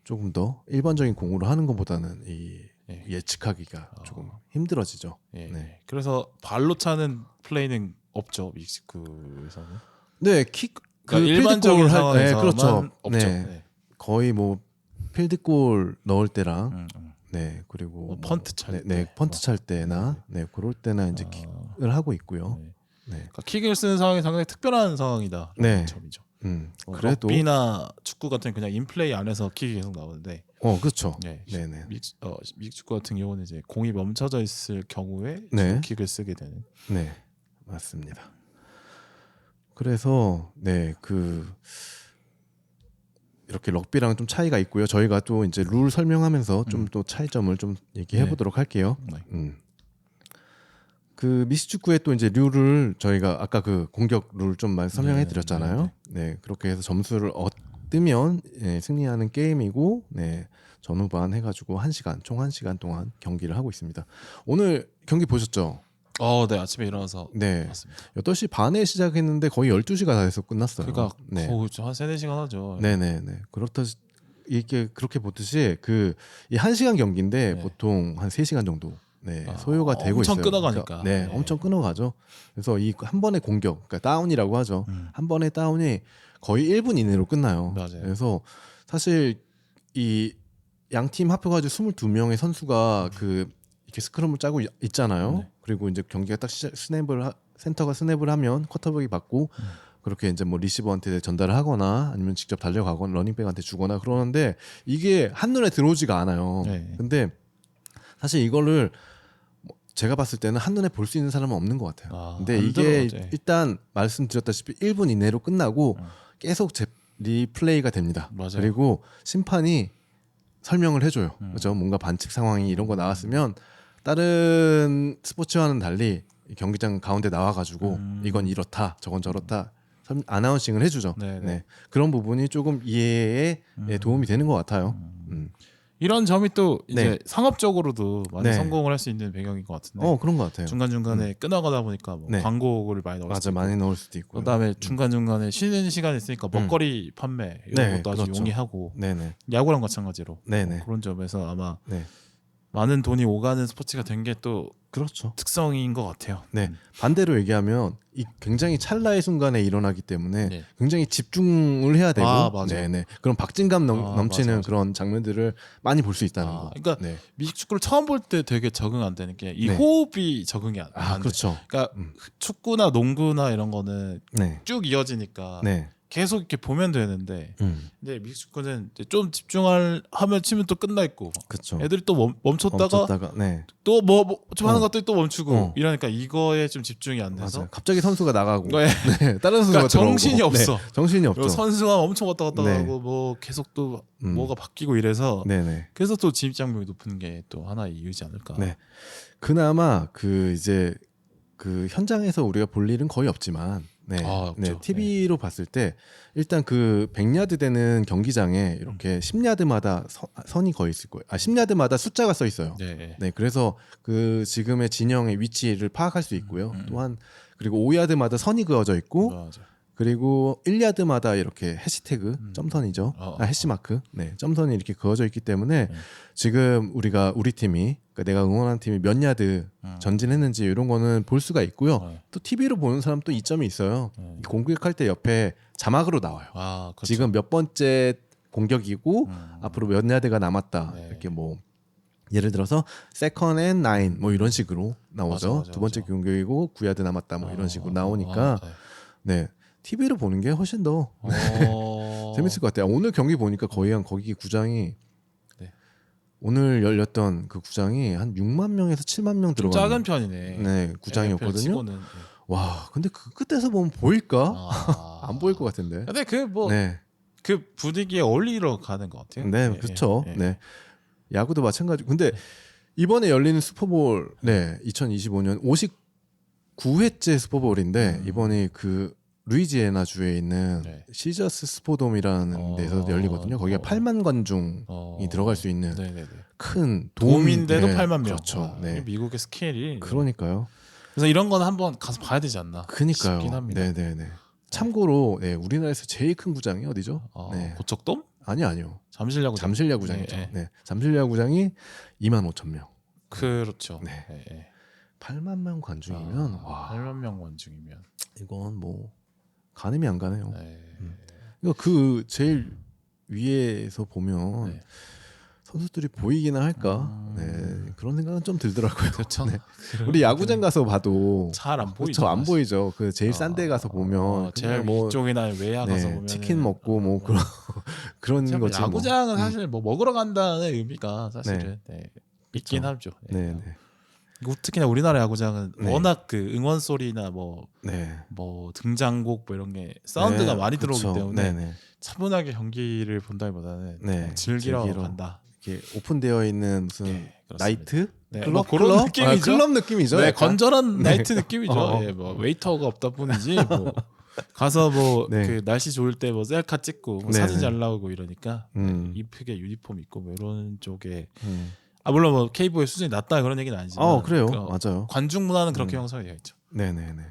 S1: 조금 더 일반적인 공으로 하는 것보다는 이 예측하기가 조금 힘들어지죠.
S2: 예.
S1: 네.
S2: 그래서 발로 차는 플레이는 없죠, 믹스크에서는.
S1: 네, 킥
S2: 그러니까 일반적인 상황에서만
S1: 그렇죠.
S2: 없죠.
S1: 네.
S2: 네.
S1: 거의 뭐 필드골 넣을 때랑 네, 그리고 뭐
S2: 펀트 찰 때.
S1: 네, 펀트 찰 때나 네, 그럴 때나 이제 킥을 하고 있고요.
S2: 네.
S1: 네.
S2: 그러니까 킥을 쓰는 상황이 상당히 특별한 상황이다.
S1: 네.
S2: 점이죠.
S1: 그래도
S2: 럭비나 축구 같은 그냥 인플레이 안에서 킥이 계속 나오는데,
S1: 그렇죠.
S2: 네,
S1: 네네.
S2: 믹축구 같은 경우는 이제 공이 멈춰져 있을 경우에
S1: 네.
S2: 킥을 쓰게 되는.
S1: 네, 맞습니다. 그래서 네, 그 이렇게 럭비랑 좀 차이가 있고요. 저희가 또 이제 룰 설명하면서 좀 또 차이점을 좀 얘기해 보도록 할게요.
S2: 네.
S1: 그 미식축구의 또 이제 룰을 저희가 아까 그 공격 룰 좀 많이 설명해 드렸잖아요. 네, 그렇게 해서 점수를 얻으면 승리하는 게임이고, 네, 전후반 해가지고 총 1시간 동안 경기를 하고 있습니다. 오늘 경기 보셨죠?
S2: 네, 아침에 일어나서
S1: 네,
S2: 봤습니다.
S1: 8시 반에 시작했는데 거의 12시가 다 돼서 끝났어요.
S2: 그러니까
S1: 네.
S2: 한 3-4시간 하죠.
S1: 네네네. 이게 그렇게 보듯이 이 1시간 경기인데
S2: 네.
S1: 보통 한 3시간 정도 소요가 되고 있어요.
S2: 엄청 끊어가니까.
S1: 그러니까, 네, 엄청 끊어가죠. 그래서 이 한 번의 공격, 그러니까 다운이라고 하죠. 한 번의 다운이 거의 1분 이내로 끝나요.
S2: 맞아요.
S1: 그래서 사실 이 양팀 합쳐가지고 22명의 선수가 이렇게 스크럼을 짜고 있잖아요.
S2: 네.
S1: 그리고 이제 경기가 딱 센터가 스냅을 하면 쿼터백이 받고 그렇게 이제 뭐 리시버한테 전달을 하거나 아니면 직접 달려가거나 러닝백한테 주거나 그러는데 이게 한눈에 들어오지가 않아요.
S2: 네.
S1: 근데 사실 이거를 제가 봤을 때는 한눈에 볼 수 있는 사람은 없는 것 같아요. 근데 이게 일단 말씀드렸다시피 1분 이내로 끝나고 계속 리플레이가 됩니다.
S2: 맞아요.
S1: 그리고 심판이 설명을 해줘요. 그렇죠? 뭔가 반칙 상황이 이런 거 나왔으면 다른 스포츠와는 달리 경기장 가운데 나와가지고 이건 이렇다, 저건 저렇다 아나운싱을 해주죠. 네. 그런 부분이 조금 이해에 도움이 되는 것 같아요.
S2: 이런 점이 또 이제
S1: 네.
S2: 상업적으로도 많이
S1: 네.
S2: 성공을 할 수 있는 배경인 것 같은데.
S1: 그런 것 같아요.
S2: 중간중간에 끊어가다 보니까 뭐
S1: 네.
S2: 광고를 많이 넣을 수도 있고.
S1: 많이 넣을 수도 있고.
S2: 그다음에 중간중간에 쉬는 시간이 있으니까 먹거리 판매 이런
S1: 네,
S2: 것도 아주
S1: 그렇죠.
S2: 용이하고
S1: 네네.
S2: 야구랑 마찬가지로
S1: 네네.
S2: 그런 점에서 아마
S1: 네.
S2: 많은 돈이 오가는 스포츠가 된 게 또
S1: 그렇죠.
S2: 특성인 것 같아요.
S1: 네. 반대로 얘기하면 이 굉장히 찰나의 순간에 일어나기 때문에
S2: 네.
S1: 굉장히 집중을 해야 되고
S2: 맞아요.
S1: 네네. 그런 박진감 넘치는
S2: 맞아.
S1: 그런 장면들을 많이 볼 수 있다는 거.
S2: 그러니까
S1: 네.
S2: 미식 축구를 처음 볼 때 되게 적응 안 되는 게 이
S1: 네.
S2: 호흡이 적응이 안 돼.
S1: 그렇죠.
S2: 그러니까 축구나 농구나 이런 거는
S1: 네.
S2: 쭉 이어지니까
S1: 네.
S2: 계속 이렇게 보면 되는데 근데 미식 축구는 이제 좀 하면 치면 또 끝나 있고
S1: 그렇죠.
S2: 애들이 또 멈췄다가
S1: 네.
S2: 또 좀 하는 것들이 또 멈추고 이러니까 이거에 좀 집중이 안 돼서
S1: 맞아요. 갑자기 선수가 나가고
S2: 네.
S1: 네. 다른 선수가
S2: 그러니까 정신이
S1: 들어오고.
S2: 없어.
S1: 네. 정신이 없죠.
S2: 선수가 엄청 왔다 갔다
S1: 네.
S2: 하고 뭐 계속 또 뭐가 바뀌고 이래서
S1: 네네.
S2: 그래서 또 진입장벽이 높은 게 또 하나의 이유지 않을까.
S1: 네. 그나마 그 이제 그 현장에서 우리가 볼 일은 거의 없지만 네.
S2: 없죠.
S1: 네. TV로 봤을 때 일단 그 100야드 되는 경기장에 이렇게 10야드마다 선이 거의 있을 거예요. 10야드마다 숫자가 써 있어요.
S2: 네.
S1: 네. 그래서 그 지금의 진영의 위치를 파악할 수 있고요. 또한 그리고 5야드마다 선이 그어져 있고
S2: 맞아.
S1: 그리고 1야드마다 이렇게 해시태그 점선이죠. 해시마크. 네. 점선이 이렇게 그어져 있기 때문에 지금 우리 팀이 그러니까 내가 응원한 팀이 몇 야드 전진했는지 이런 거는 볼 수가 있고요. 또 TV로 보는 사람 또 이점이 있어요. 공격할 때 옆에 자막으로 나와요.
S2: 그렇죠.
S1: 지금 몇 번째 공격이고 앞으로 몇 야드가 남았다.
S2: 네.
S1: 이렇게 뭐 예를 들어서 세컨 앤 나인 뭐 이런 식으로 나오죠.
S2: 맞아,
S1: 두 번째 공격이고 9야드 남았다 뭐 이런 식으로 나오니까 네. TV로 보는 게 훨씬 더 재밌을 것 같아요. 오늘 경기 보니까 거의 한 거기 구장이
S2: 네.
S1: 오늘 열렸던 그 구장이 한 6만 명에서 7만 명
S2: 좀
S1: 들어가는
S2: 작은 편이네.
S1: 네, 구장이었거든요.
S2: 치고는.
S1: 와, 근데 그 끝에서 보면 보일까? 안 보일 것 같은데.
S2: 근데 그 뭐 그
S1: 네,
S2: 분위기에 어울리러 가는 것 같아요.
S1: 네, 그렇죠. 네, 야구도 마찬가지. 근데 이번에 열리는 슈퍼볼, 네, 2025년 59회째 슈퍼볼인데 이번에 그 루이지애나 주에 있는 시저스 스포돔이라는 데서 열리거든요. 거기가 8만 관중이 들어갈 수 있는 큰
S2: 돔인데도 8만 명.
S1: 그렇죠. 네.
S2: 미국의 스케일이.
S1: 그러니까요.
S2: 그래서 이런 건 한번 가서 봐야 되지 않나.
S1: 그니까요.
S2: 싶긴 합니다.
S1: 네네네. 참고로 네, 우리나라에서 제일 큰 구장이 어디죠? 네.
S2: 고척돔?
S1: 아니요.
S2: 잠실야구장.
S1: 잠실야구장이죠. 네. 잠실야구장이 2만 5천 명.
S2: 그렇죠.
S1: 네. 8만 명 관중이면 와.
S2: 8만 명 관중이면
S1: 이건 뭐 가늠이 안 가네요.
S2: 네.
S1: 이거 그 제일 위에서 보면 선수들이 보이기나 할까? 네. 그런 생각은 좀 들더라고요.
S2: 그렇죠.
S1: 네. 우리 야구장 가서 봐도
S2: 잘 안 보이죠.
S1: 그렇죠. 안 보이죠. 그 제일 싼 데 가서 보면
S2: 제일
S1: 뭐
S2: 위쪽이나 외야 가서 보면
S1: 치킨 먹고 뭐 그런 거지.
S2: 야구장은 사실 뭐 먹으러 간다는 의미가 사실은 있긴
S1: 그렇죠.
S2: 하죠.
S1: 네.
S2: 특히나 우리나라 야구장은 워낙 그 응원 소리나 뭐 등장곡 뭐 이런 게 사운드가 많이 들어오기 때문에 차분하게 경기를 본다기보다는 즐기러 간다.
S1: 이렇게 오픈되어 있는 무슨 나이트
S2: 클럽 그런 느낌이죠.
S1: 클럽 느낌이죠.
S2: 네, 건전한 나이트 느낌이죠. 뭐 웨이터가 없다 뿐이지 뭐 가서 뭐 그 날씨 좋을 때 뭐 셀카 찍고 뭐 사진 잘 나오고 이러니까 이쁘게 유니폼 입고 뭐 이런 쪽에 물론 뭐 K보의 수준이 낮다 그런 얘기는 아니지만
S1: 그래요. 맞아요.
S2: 관중 문화는 그렇게 형성이 되어 있죠.
S1: 네네네.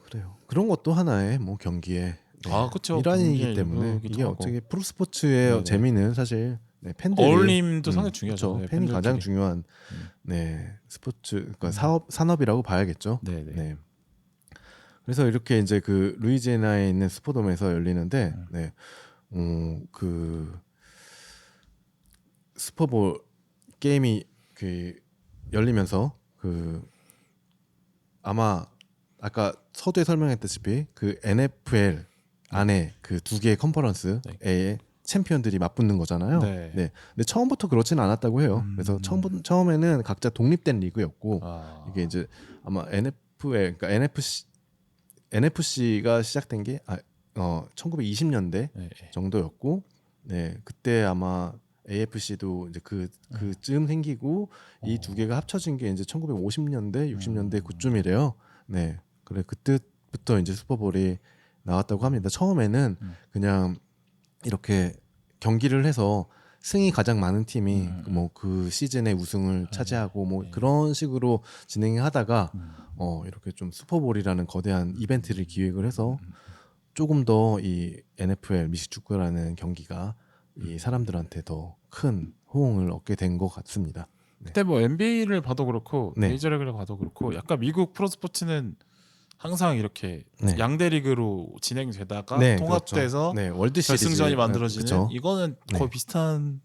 S1: 그래요. 그런 것도 하나의 뭐 경기에
S2: 그렇죠.
S1: 일환이기 때문에 이게 어떻게 프로스포츠의 재미는 사실 팬들이
S2: 어울림도 상당히 중요하죠.
S1: 그렇죠. 팬이 가장 중요한 스포츠 그러니까 산업이라고 봐야겠죠. 네. 그래서 이렇게 이제 그 루이지애나에 있는 스포돔에서 열리는데 그 슈퍼볼 게임이 그 열리면서 그 아마 아까 서두에 설명했다시피 그 NFL 안에 그 두 개의 컨퍼런스의 챔피언들이 맞붙는 거잖아요. 네. 근데 처음부터 그렇지는 않았다고 해요. 그래서 처음에는 각자 독립된 리그였고 이게 이제 아마 NFL 그러니까 NFC가 시작된 게 1920년대 정도였고 그때 아마 AFC도 이제 그쯤 생기고 이 두 개가 합쳐진 게 이제 1950년대, 60년대 그쯤이래요. 네, 그래 그때부터 이제 슈퍼볼이 나왔다고 합니다. 처음에는 그냥 이렇게 경기를 해서 승이 가장 많은 팀이 뭐 그 시즌의 우승을 차지하고 뭐 그런 식으로 진행하다가 이렇게 좀 슈퍼볼이라는 거대한 이벤트를 기획을 해서 조금 더 이 NFL 미식축구라는 경기가 이 사람들한테 더 큰 호응을 얻게 된 것 같습니다.
S2: 그때 뭐 NBA를 봐도 그렇고
S1: 네.
S2: 메이저리그를 봐도 그렇고 약간 미국 프로스포츠는 항상 이렇게
S1: 네.
S2: 양대 리그로 진행되다가
S1: 네,
S2: 통합돼서
S1: 그렇죠. 네, 월드 시리즈
S2: 결승전이 만들어지는
S1: 그렇죠.
S2: 이거는 거의
S1: 네.
S2: 비슷한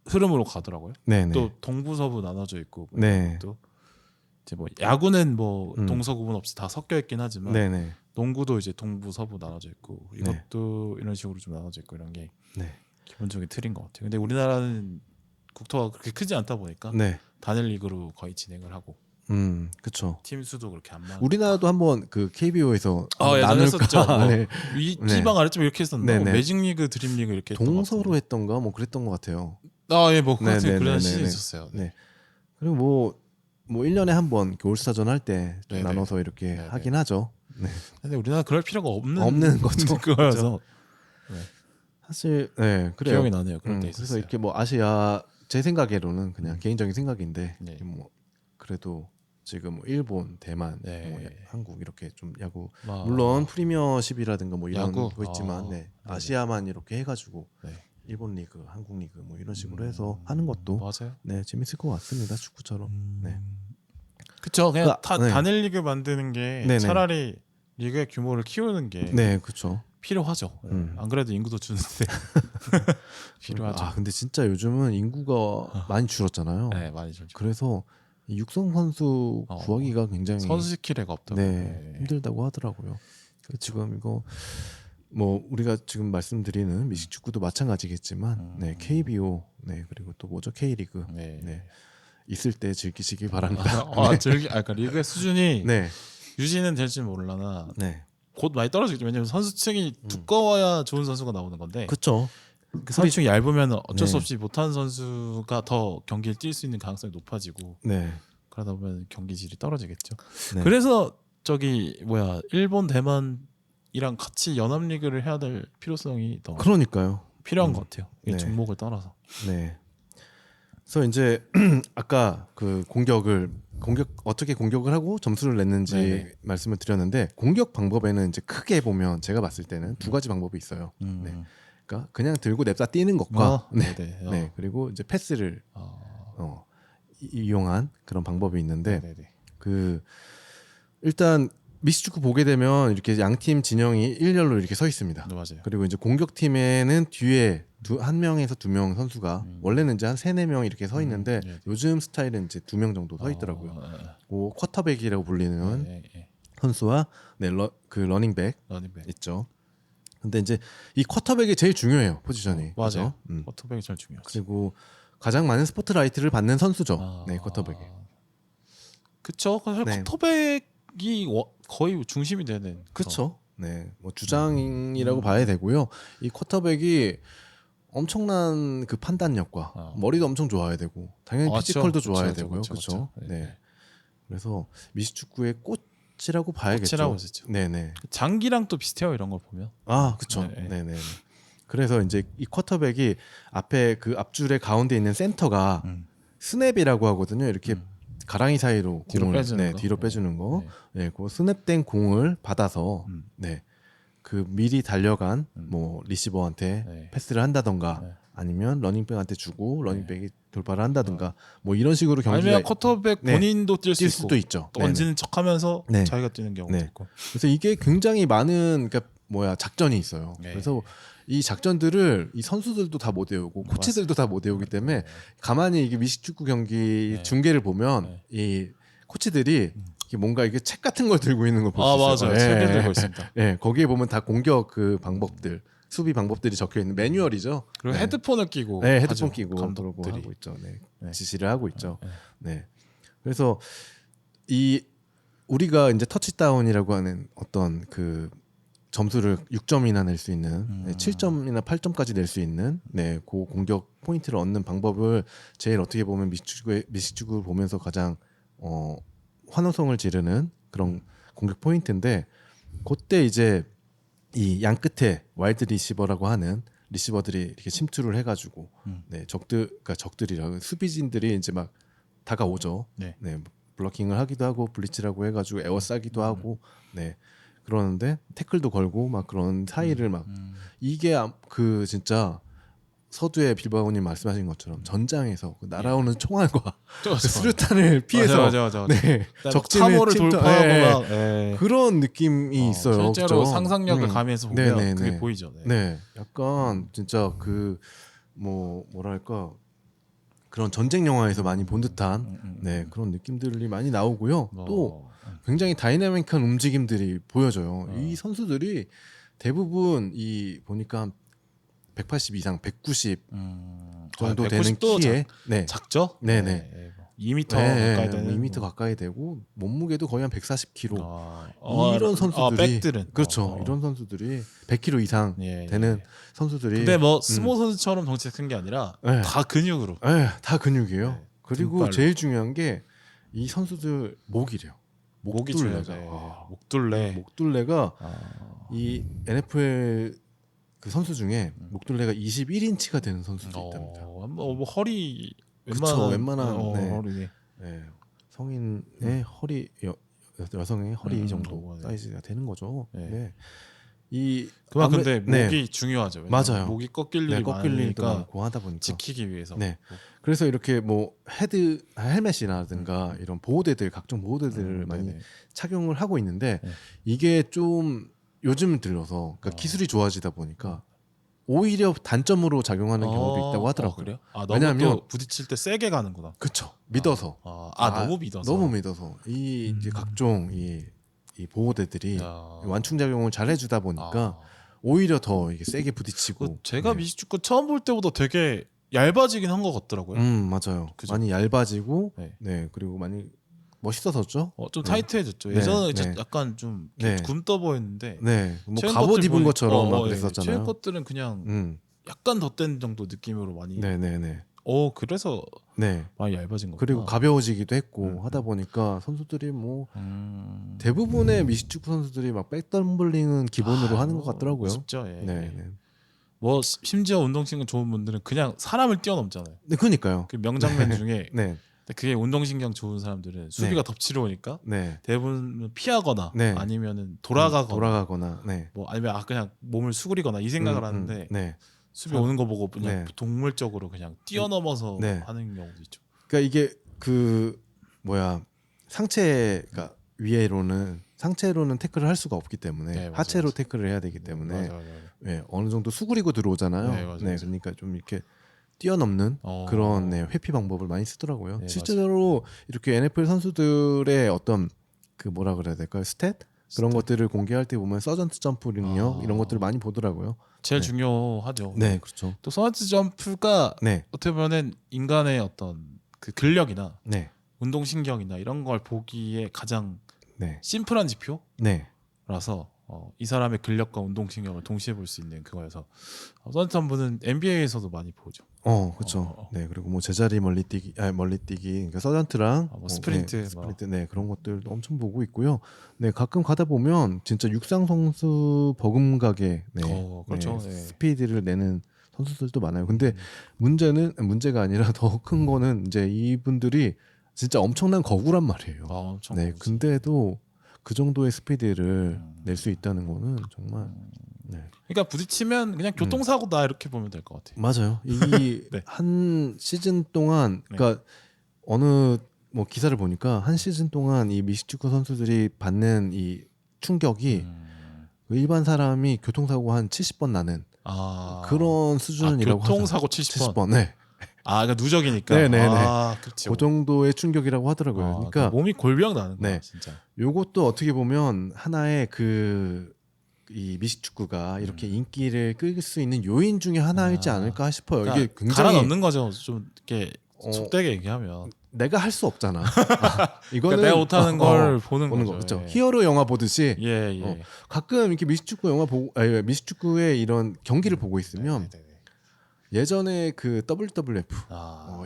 S2: 흐름으로 가더라고요.
S1: 네, 네.
S2: 또 동부 서부 나눠져 있고
S1: 네.
S2: 또 이제 뭐 야구는 뭐
S1: 음.
S2: 동서 구분 없이 다 섞여 있긴 하지만
S1: 네, 네.
S2: 농구도 이제 동부 서부 나눠져 있고 이것도 이런 식으로 좀 나눠져 있고 이런 게
S1: 네.
S2: 기본적인 틀인 것 같아요. 근데 우리나라는 국토가 그렇게 크지 않다 보니까
S1: 네.
S2: 단일 리그로 거의 진행을 하고
S1: 그렇죠.
S2: 팀 수도 그렇게 안 많아.
S1: 우리나라도 한번 그 KBO에서
S2: 예전에
S1: 나눌까?
S2: 했었죠. 뭐
S1: 네.
S2: B방 아래쪽 이렇게 했었나?
S1: 네,
S2: 뭐
S1: 네.
S2: 매직 리그, 드림 리그 이렇게 했던 것
S1: 동서로
S2: 같은데.
S1: 했던가 뭐 그랬던 것 같아요.
S2: 뭐
S1: 네,
S2: 같은
S1: 네,
S2: 그런
S1: 네,
S2: 시즌이
S1: 네,
S2: 있었어요. 네.
S1: 네. 그리고 뭐 1년에 한 번 올스타전 할 때
S2: 네, 네.
S1: 나눠서 이렇게
S2: 네,
S1: 하긴 하죠. 네.
S2: 근데 우리나라 그럴 필요가
S1: 없는 거죠.
S2: 그거라서
S1: 사실 네, 그래요.
S2: 기억이 나네요. 그럴 때
S1: 그래서
S2: 있었어요.
S1: 이렇게 뭐 아시아 제 생각으로는 그냥 개인적인 생각인데
S2: 네.
S1: 뭐 그래도 지금 뭐 일본, 대만,
S2: 네.
S1: 뭐 한국 이렇게 좀 야구
S2: 아,
S1: 물론 프리미어십이라든가 뭐 이런
S2: 야구?
S1: 거 있지만 네.
S2: 네네.
S1: 아시아만 이렇게 해가지고
S2: 네.
S1: 일본 리그, 한국 리그 뭐 이런 식으로 해서 하는 것도
S2: 맞아요.
S1: 네 재밌을 것 같습니다. 축구처럼. 네.
S2: 그쵸. 그냥
S1: 네.
S2: 단일 리그 만드는 게
S1: 네네.
S2: 차라리 리그의 규모를 키우는 게
S1: 네, 그렇죠.
S2: 필요하죠. 안 그래도 인구도 주는데 필요하죠.
S1: 아 근데 진짜 요즘은 인구가 많이 줄었잖아요.
S2: 네, 많이 좀
S1: 그래서 이 육성 선수 구하기가 굉장히
S2: 선수 스킬에가 없다고.
S1: 네, 힘들다고 하더라고요. 지금 이거 뭐 우리가 지금 말씀드리는 미식 축구도 마찬가지겠지만 네, KBO 네 그리고 또 뭐죠 K리그
S2: 네.
S1: 네. 있을 때 즐기시기 바랍니다.
S2: 그러니까 리그의 수준이
S1: 네.
S2: 유지는 될지 몰라나
S1: 네.
S2: 곧 많이 떨어지겠죠. 왜냐면 선수층이 두꺼워야 좋은 선수가 나오는 건데
S1: 그렇죠.
S2: 그 선수층이 얇으면 어쩔 수
S1: 네.
S2: 없이 못하는 선수가 더 경기를 뛸 수 있는 가능성이 높아지고
S1: 네.
S2: 그러다 보면 경기 질이 떨어지겠죠.
S1: 네.
S2: 그래서 일본 대만이랑 같이 연합 리그를 해야 될 필요성이 더
S1: 그러니까요.
S2: 필요한 것 같아요. 이
S1: 네.
S2: 종목을 떠나서.
S1: 네. 그래서 이제 아까 그 공격 어떻게 공격을 하고 점수를 냈는지
S2: 네네.
S1: 말씀을 드렸는데 공격 방법에는 이제 크게 보면 제가 봤을 때는 두 가지 방법이 있어요. 네. 그러니까 그냥 들고 냅다 뛰는 것과 네. 네. 그리고 이제 패스를 이용한 그런 방법이 있는데 그 일단 미식축구 보게 되면 이렇게 양팀 진영이 일렬로 이렇게 서 있습니다.
S2: 네, 맞아요.
S1: 그리고 이제 공격팀에는 뒤에 한 명에서 두 명 선수가 원래는 이제 한 3-4명 이렇게 서 있는데
S2: 네.
S1: 요즘 스타일은 이제 2명 정도 서 있더라고요. 그 쿼터백이라고 불리는 선수와 네, 러닝백 있죠. 근데 이제 이 쿼터백이 제일 중요해요. 포지션이.
S2: 맞아요.
S1: 그죠?
S2: 쿼터백이 제일 중요하죠.
S1: 그리고 가장 많은 스포트라이트를 받는 선수죠. 네, 쿼터백이.
S2: 그쵸. 사실
S1: 네.
S2: 쿼터백이 거의 중심이 되는.
S1: 그렇죠. 네, 뭐 주장이라고 봐야 되고요. 이 쿼터백이 엄청난 그 판단력과 머리도 엄청 좋아야 되고 당연히 피지컬도 좋아야 되고요. 그렇죠. 네. 그래서 미식축구의 꽃이라고 봐야겠죠.
S2: 꽃이라고 했죠.
S1: 네네.
S2: 장기랑 또 비슷해요. 이런 걸 보면.
S1: 아, 그렇죠. 네네. 그래서 이제 이 쿼터백이 앞에 그 앞줄의 가운데 있는 센터가 스냅이라고 하거든요. 이렇게 가랑이 사이로
S2: 뒤로
S1: 공을
S2: 빼주는 거.
S1: 뒤로 빼주는 거. 네, 그 스냅된 공을 받아서 네. 그 미리 달려간 뭐 리시버한테 패스를 한다던가 아니면 러닝백한테 주고 러닝백이 돌파를 한다든가 뭐 이런 식으로 경기가
S2: 아니면 쿼터백 본인도 뛸
S1: 수도 있죠.
S2: 던지는 척하면서 자기가 뛰는 경우도 있고.
S1: 그래서 이게 굉장히 많은 그러니까 작전이 있어요. 그래서 이 작전들을 이 선수들도 다 못 외우고 코치들도 다 못 외우기 때문에 가만히 이게 미식축구 경기 중계를 보면 이 코치들이 뭔가 이게 책 같은 걸 들고 있는 걸 볼 수 있어요.
S2: 맞아요. 책을 들고 있습니다.
S1: 네, 거기에 보면 다 공격 그 방법들, 수비 방법들이 적혀 있는 매뉴얼이죠.
S2: 그리고 헤드폰을 끼고,
S1: 헤드폰 끼고
S2: 감독들이
S1: 하고 있죠. 지시를 하고 있죠. 네. 그래서 이 우리가 이제 터치다운이라고 하는 어떤 그 점수를 6점이나 낼 수 있는 7점이나 8점까지 낼 수 있는 그 공격 포인트를 얻는 방법을 제일 어떻게 보면 미식축구를 보면서 가장 환호성을 지르는 그런 공격 포인트인데 그때 이제 이 양 끝에 와이드 리시버라고 하는 리시버들이 이렇게 침투를 해가지고 그러니까 적들이라고 수비진들이 이제 막 다가오죠. 네, 블로킹을 하기도 하고 블리츠라고 해가지고 에워싸기도 하고 그러는데 태클도 걸고 막 그런 사이를 막 이게 그 진짜 서두에 빌바오님 말씀하신 것처럼 전장에서 그 날아오는 총알과 그 수류탄을 피해서
S2: 맞아.
S1: 네,
S2: 적진을 참호를 돌파하고
S1: 네,
S2: 막
S1: 그런 느낌이 있어요.
S2: 실제로
S1: 그렇죠?
S2: 상상력을 가미해서 보면
S1: 네네네.
S2: 그게 보이죠.
S1: 네, 약간 진짜 그 뭐랄까 그런 전쟁 영화에서 많이 본 듯한 네 그런 느낌들이 많이 나오고요. 또 굉장히 다이나믹한 움직임들이 보여져요. 이 선수들이 대부분 이 보니까 180 이상, 190 정도 되는 키에
S2: 작죠?
S1: 네네.
S2: 2m 가까이 되는
S1: 2m 가까이 되고 몸무게도 거의 한 140kg.
S2: 이런
S1: 이런 선수들이
S2: 백들은
S1: 그렇죠. 이런 선수들이 100kg 이상 되는 선수들이.
S2: 근데 뭐 스모 선수처럼 덩치가 큰 게 아니라 다 근육으로.
S1: 다 근육이에요.
S2: 네,
S1: 그리고
S2: 등발로.
S1: 제일 중요한 게 이 선수들 목이래요.
S2: 목이
S1: 목둘레가.
S2: 중요하죠. 목둘레.
S1: 목둘레가 이 NFL 그 선수 중에 목둘레가 21인치가 되는 선수도 있답니다.
S2: 뭐 허리
S1: 그쵸, 웬만한
S2: 허리.
S1: 네, 성인의 허리 여성의 허리 정도 사이즈가 되는 거죠. 네.
S2: 근데 목이 중요하죠.
S1: 맞아요.
S2: 목이 꺾일 일이
S1: 많으니까
S2: 많으니까
S1: 하다 보니까
S2: 지키기 위해서.
S1: 네. 그래서 이렇게 뭐 헬멧이라든가 이런 보호대들 각종 보호대들을 많이 착용을 하고 있는데 이게 좀 요즘 들어서 그러니까 기술이 좋아지다 보니까 오히려 단점으로 작용하는 경우도 있다고 하더라고요.
S2: 그래요?
S1: 왜냐하면
S2: 부딪힐 때 세게 가는구나.
S1: 그렇죠. 믿어서.
S2: 너무 믿어서.
S1: 너무 믿어서 이 이제 각종 이 보호대들이 완충 작용을 잘 해주다 보니까 오히려 더 이게 세게 부딪히고.
S2: 제가 미식축구 처음 볼 때보다 되게 얇아지긴 한 것 같더라고요.
S1: 맞아요.
S2: 그죠?
S1: 많이 얇아지고, 그리고 많이 멋있어졌죠.
S2: 좀 타이트해졌죠. 예전에 약간 좀 굼떠 보였는데,
S1: 뭐 갑옷 입은 것처럼 막 그랬었잖아요.
S2: 최근 것들은 그냥 약간 덧댄 정도 느낌으로 많이. 그래서 많이 얇아진 거.
S1: 그리고 가벼워지기도 했고 하다 보니까 선수들이 뭐 대부분의 미식축구 선수들이 막 백덤블링은 기본으로 하는 것 같더라고요.
S2: 쉽죠. 뭐 심지어 운동신경 좋은 분들은 그냥 사람을 뛰어넘잖아요.
S1: 네, 그러니까요.
S2: 그 명장면 중에 그게 운동신경 좋은 사람들은 수비가 덮치러 오니까 대부분 피하거나 아니면은 돌아가거나 뭐 아니면 그냥 몸을 수그리거나 이 생각을 하는데 수비 오는 거 보고 그냥 동물적으로 그냥 뛰어넘어서 하는 경우도 있죠.
S1: 그러니까 이게 상체가 상체로는 태클을 할 수가 없기 때문에 하체로 태클을 해야 되기 때문에 어느 정도 수그리고 들어오잖아요. 그러니까 좀 이렇게 뛰어넘는 그런 회피 방법을 많이 쓰더라고요. 실제로 이렇게 NFL 선수들의 어떤 그 뭐라 그래야 될까요? 스탯? 그런 것들을 공개할 때 보면 서전트 점프 능력 이런 것들을 많이 보더라고요.
S2: 제일 중요하죠.
S1: 네, 그렇죠.
S2: 또 서전트 점프가 어떻게 보면 인간의 어떤 그 근력이나 운동신경이나 이런 걸 보기에 가장 심플한 지표라서 이 사람의 근력과 운동신경을 동시에 볼 수 있는 그거여서 서전트 점프는 NBA에서도 많이 보죠.
S1: 그렇죠. 그리고 뭐 제자리 멀리뛰기, 그러니까 서전트랑
S2: 스프린트,
S1: 그런 것들도 엄청 보고 있고요. 가끔 가다 보면 진짜 육상 선수 버금가게
S2: 그렇죠.
S1: 스피드를 내는 선수들도 많아요. 근데 문제가 아니라 더 큰 거는 이제 이분들이 진짜 엄청난 거구란 말이에요. 근데도 그 정도의 스피드를 낼 수 있다는 거는 정말.
S2: 그러니까 부딪히면 그냥 교통사고다 이렇게 보면 될 것 같아요.
S1: 맞아요. 이 한 시즌 동안 그러니까 어느 뭐 기사를 보니까 한 시즌 동안 이 미식축구 선수들이 받는 이 충격이 일반 사람이 교통사고 한 70번 나는 그런 수준이라고 하죠.
S2: 교통사고 70번. 그러니까 누적이니까. 그렇죠.
S1: 그 정도의 충격이라고 하더라고요. 그러니까
S2: 몸이 골병 나는 거야, 진짜.
S1: 요것도 어떻게 보면 하나의 이 미식축구가 이렇게 인기를 끌 수 있는 요인 중에 하나이지 않을까 싶어요.
S2: 그러니까
S1: 이게 굉장히
S2: 갈아 넣는 거죠. 좀 이렇게 속되게 얘기하면
S1: 내가 할 수 없잖아.
S2: 그러니까
S1: 이거는
S2: 내가 못하는 걸 보는 거죠.
S1: 그렇죠. 히어로 영화 보듯이 가끔 이렇게 미식축구 영화 미식축구의 이런 경기를 보고 있으면 예전에 그 WWF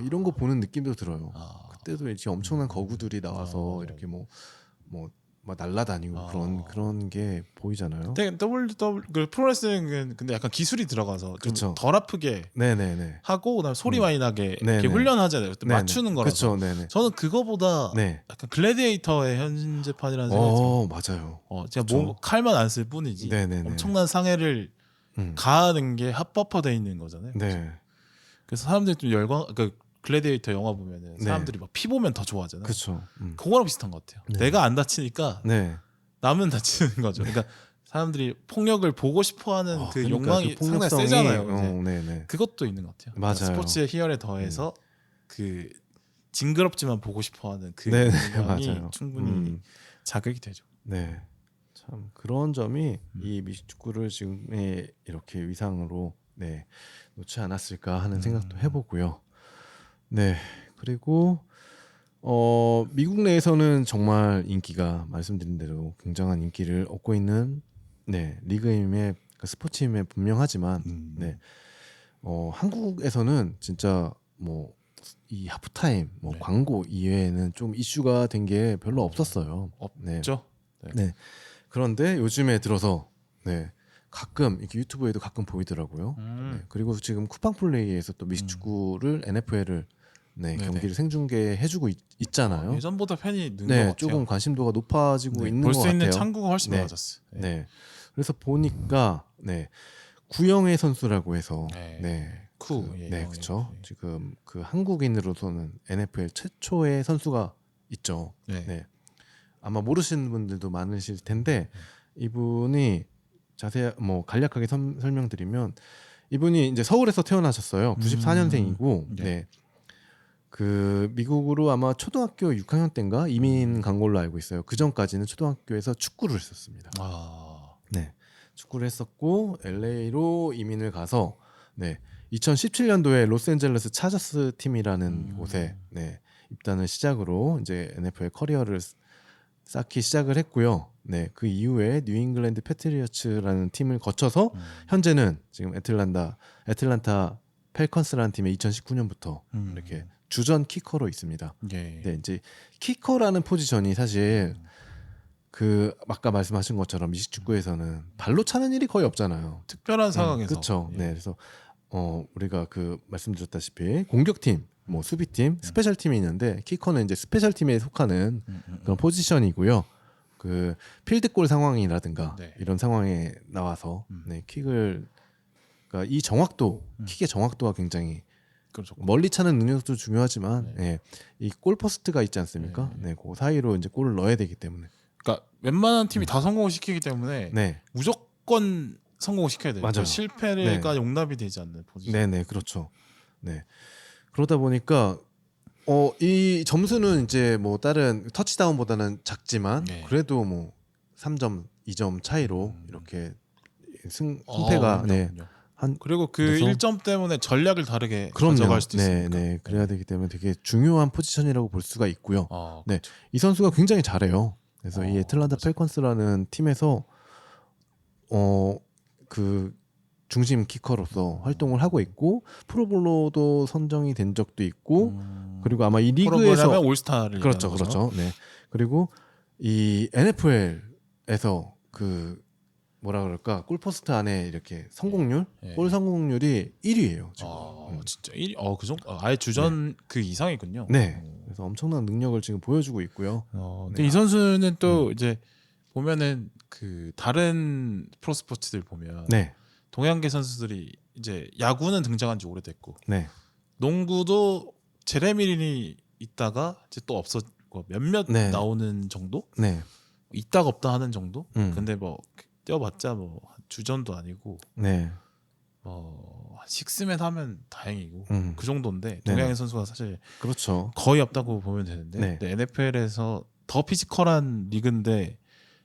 S1: 이런 거 보는 느낌도 들어요. 그때도 이제 엄청난 거구들이 나와서 이렇게 막 날라다니고 그런 게 보이잖아요.
S2: 그 프로레슬링은 근데 약간 기술이 들어가서 좀 덜 아프게 하고 그다음에 소리 많이 나게 이렇게 훈련하잖아요. 맞추는 거라서. 저는 그거보다 약간 글래디에이터의 현재판이라는 생각이 들어요.
S1: 맞아요.
S2: 제가 칼만 안 쓸 뿐이지 엄청난 상해를 가하는 게 합법화돼 있는 거잖아요. 그래서 사람들이 좀 그러니까 글래디에이터 영화 보면은 사람들이 막 피 보면 더 좋아하잖아요.
S1: 그렇죠.
S2: 그거랑 비슷한 것 같아요. 내가 안 다치니까 남은 다치는 거죠. 그러니까 사람들이 폭력을 보고 싶어하는 그
S1: 그러니까
S2: 욕망이
S1: 그
S2: 상당히
S1: 폭력성이,
S2: 세잖아요. 그것도 있는 것 같아요.
S1: 맞아요.
S2: 스포츠의 희열에 더해서 그 징그럽지만 보고 싶어하는 그 욕망이
S1: 맞아요.
S2: 충분히 자극이 되죠.
S1: 네, 참 그런 점이 이 미식축구를 지금 이렇게 위상으로 놓지 않았을까 하는 생각도 해보고요. 네, 그리고 미국 내에서는 정말 인기가 말씀드린 대로 굉장한 인기를 얻고 있는 리그임의 스포츠임에 분명하지만 한국에서는 진짜 뭐 이 하프타임 광고 이외에는 좀 이슈가 된 게 별로 없었어요.
S2: 없죠.
S1: 그런데 요즘에 들어서 가끔 이렇게 유튜브에도 가끔 보이더라고요. 그리고 지금 쿠팡플레이에서 또 미식축구를 NFL을 경기를 생중계해주고 있잖아요.
S2: 예전보다 팬이 는 것 같아요.
S1: 조금 관심도가 높아지고 있는 것
S2: 볼 수 있는
S1: 같아요.
S2: 창구가 훨씬 많아졌어요.
S1: 그래서 보니까 구영애 선수라고 해서 그렇죠. 지금 그 한국인으로서는 NFL 최초의 선수가 있죠. 아마 모르시는 분들도 많으실 텐데 이분이 자세히 간략하게 설명드리면 이분이 이제 서울에서 태어나셨어요. 94년생이고 그 미국으로 아마 초등학교 6학년 때인가 이민 간 걸로 알고 있어요. 그 전까지는 초등학교에서 축구를 했었습니다. 축구를 했었고 LA로 이민을 가서 2017년도에 로스앤젤레스 차저스 팀이라는 곳에 입단을 시작으로 이제 NFL 커리어를 쌓기 시작을 했고요. 그 이후에 뉴잉글랜드 패트리어츠라는 팀을 거쳐서 현재는 지금 애틀란타 펠컨스라는 팀에 2019년부터 이렇게 주전 키커로 있습니다. 이제 키커라는 포지션이 사실 그 아까 말씀하신 것처럼 미식축구에서는 발로 차는 일이 거의 없잖아요.
S2: 특별한 상황에서.
S1: 그렇죠. 그래서 우리가 그 말씀드렸다시피 공격팀, 수비팀, 스페셜팀이 있는데 키커는 이제 스페셜팀에 속하는 그런 포지션이고요. 그 필드골 상황이라든가 이런 상황에 나와서 킥을 그러니까 이 정확도, 킥의 정확도가 굉장히 멀리 차는 능력도 중요하지만 이 골포스트가 있지 않습니까? 그 사이로 이제 골을 넣어야 되기 때문에.
S2: 그러니까 웬만한 팀이 다 성공을 시키기 때문에 무조건 성공을 시켜야 돼요.
S1: 맞아요.
S2: 실패가 용납이 되지 않는 포지션.
S1: 그렇죠. 그러다 보니까 이 점수는 이제 뭐 다른 터치다운보다는 작지만 그래도 뭐 3점, 2점 차이로 이렇게 승패가
S2: 그리고 그 1점 때문에 전략을 다르게 가져갈 수도 있습니다.
S1: 그래야 되기 때문에 되게 중요한 포지션이라고 볼 수가 있고요. 이 선수가 굉장히 잘해요. 그래서 이 애틀란타 펠컨스라는 팀에서 그 중심 키커로서 활동을 하고 있고 프로볼로도 선정이 된 적도 있고 그리고 아마 이 리그에서
S2: 올스타를
S1: 그렇죠. 그리고 이 NFL에서 그 뭐라 그럴까 골포스트 안에 이렇게 성공률 골 성공률이 1위예요. 지금.
S2: 진짜 1위. 그 정도 아예 주전 그 이상이군요.
S1: 그래서 엄청난 능력을 지금 보여주고 있고요.
S2: 근데 이 선수는 또 이제 보면은 그 다른 프로 스포츠들 보면 동양계 선수들이 이제 야구는 등장한 지 오래됐고 농구도 제레미 린이 있다가 이제 또 없었고 몇몇 나오는 정도? 있다가 없다 하는 정도? 근데 뭐 뛰어봤자 뭐 주전도 아니고 한 식스맨 하면 다행이고 그 정도인데 동양인 선수가 사실
S1: 그렇죠.
S2: 거의 없다고 보면 되는데 NFL에서 더 피지컬한 리그인데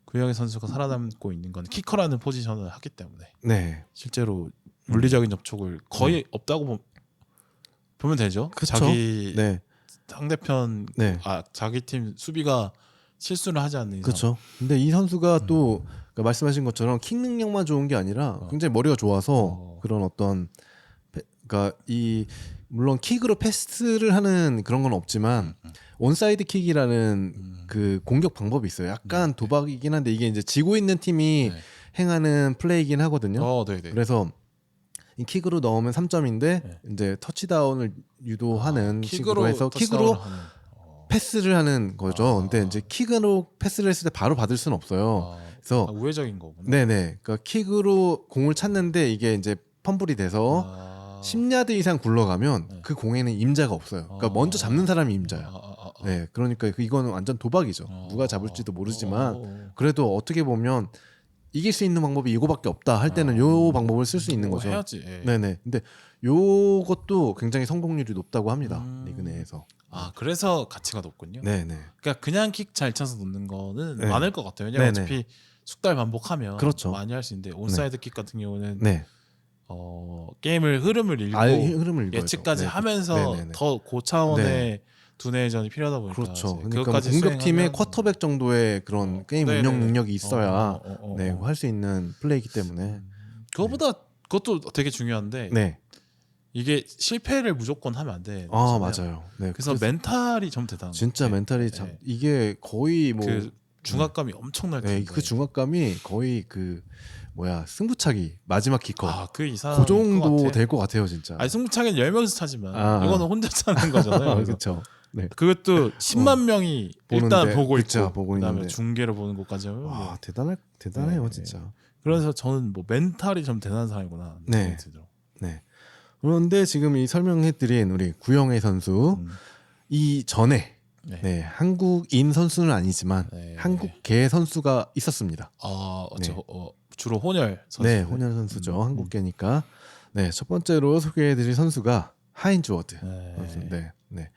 S2: 구영의 선수가 살아남고 있는 건 키커라는 포지션을 하기 때문에 실제로 물리적인 접촉을 거의 없다고 보면 되죠.
S1: 그쵸?
S2: 자기 상대편 자기 팀 수비가 실수를 하지 않는 이상.
S1: 그렇죠. 근데 이 선수가 또 그러니까 말씀하신 것처럼 킥 능력만 좋은 게 아니라 굉장히 머리가 좋아서 그런 어떤 그러니까 이 물론 킥으로 패스를 하는 그런 건 없지만 온사이드 킥이라는 그 공격 방법이 있어요. 약간 도박이긴 한데 이게 이제 지고 있는 팀이 행하는 플레이이긴 하거든요. 그래서 이 킥으로 넣으면 3점인데 이제 터치다운을 유도하는 식으로 해서 킥으로 패스를 하는 거죠. 근데 이제 킥으로 패스를 했을 때 바로 받을 수는 없어요. 그래서
S2: 우회적인 거구나.
S1: 그러니까 킥으로 공을 찼는데 이게 이제 펌블이 돼서 10야드 이상 굴러가면
S2: 네.
S1: 그 공에는 임자가 없어요. 그러니까 먼저 잡는 사람이 임자야. 네, 그러니까 이거는 완전 도박이죠. 누가 잡을지도 모르지만 그래도 어떻게 보면 이길 수 있는 방법이 이거밖에 없다 할 때는 요 방법을 쓸 수 있는 거죠.
S2: 해야지.
S1: 네네. 근데 요것도 굉장히 성공률이 높다고 합니다. 리그 내에서.
S2: 아 그래서 가치가 높군요.
S1: 네네.
S2: 그러니까 그냥 킥 잘 쳐서 놓는 거는
S1: 네.
S2: 많을 것 같아요. 왜냐면
S1: 네네.
S2: 어차피 숙달 반복하면
S1: 그렇죠.
S2: 많이 할 수 있는데 온사이드 킥 같은 경우는
S1: 네.
S2: 게임을 흐름을 읽고
S1: 흐름을 읽어야죠.
S2: 예측까지
S1: 네.
S2: 하면서
S1: 네네네.
S2: 더 고차원의
S1: 네.
S2: 두뇌전이 필요하다 보니까
S1: 그렇죠.
S2: 이제
S1: 그러니까
S2: 그것까지
S1: 공격팀의
S2: 수행하면-
S1: 쿼터백 정도의 그런 게임
S2: 네네네.
S1: 운영 능력이 있어야 네,
S2: 어.
S1: 할 수 있는 플레이이기 때문에.
S2: 그것보다 그것도 되게 중요한데
S1: 네.
S2: 이게 실패를 무조건 하면 안 돼.
S1: 아 맞아요. 네.
S2: 그래서 멘탈이 좀 대단한
S1: 진짜
S2: 것 같아요.
S1: 멘탈이
S2: 네.
S1: 참 이게 거의 뭐
S2: 그 중압감이 엄청날 텐데.
S1: 네, 그 중압감이 거의 그 뭐야 승부차기 마지막 키커
S2: 그 이상
S1: 그 정도 될 것 같아요 진짜.
S2: 아니 승부차기는 10명이서 차지만
S1: 아.
S2: 이거는 혼자 차는 거잖아요. 그래서
S1: 그렇죠. 네.
S2: 그것도 10만 명이 일단
S1: 보는데,
S2: 보고
S1: 그쵸,
S2: 있고
S1: 보고
S2: 그다음에
S1: 있는데.
S2: 중계를 보는 것까지 하면
S1: 와 대단해요
S2: 네.
S1: 진짜.
S2: 그래서 저는 뭐 멘탈이 좀 대단한 사람이구나.
S1: 네.
S2: 생각이 들더라고요.
S1: 네. 그런데 지금 이 설명해드린 우리 구영애 선수 이 전에
S2: 네.
S1: 네, 한국인 선수는 아니지만
S2: 네.
S1: 한국계 선수가 있었습니다.
S2: 네. 주로 혼혈 선수.
S1: 네, 혼혈 선수죠. 한국계니까. 네, 첫 번째로 소개해드릴 선수가 하인즈 워드
S2: 네.
S1: 선수인데, 네,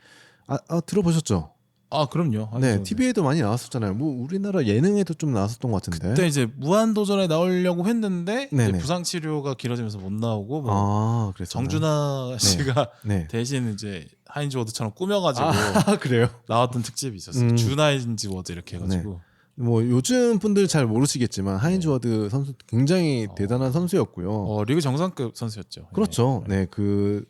S1: 들어보셨죠?
S2: 그럼요.
S1: 네, TV에도 많이 나왔었잖아요. 뭐 우리나라 예능에도 좀 나왔었던 것 같은데.
S2: 그때 이제 무한도전에 나오려고 했는데 이제
S1: 네네.
S2: 부상 치료가 길어지면서 못 나오고 뭐
S1: 그래서
S2: 정준하 씨가
S1: 네.
S2: 대신 이제 하인즈 워드처럼 꾸며가지고
S1: 그래요?
S2: 나왔던 특집이 있었어요. 준 하인즈 워드 이렇게 해가지고.
S1: 뭐 요즘 분들 잘 모르시겠지만 하인즈 워드 선수 굉장히 대단한 선수였고요.
S2: 리그 정상급 선수였죠.
S1: 그렇죠. 네, 그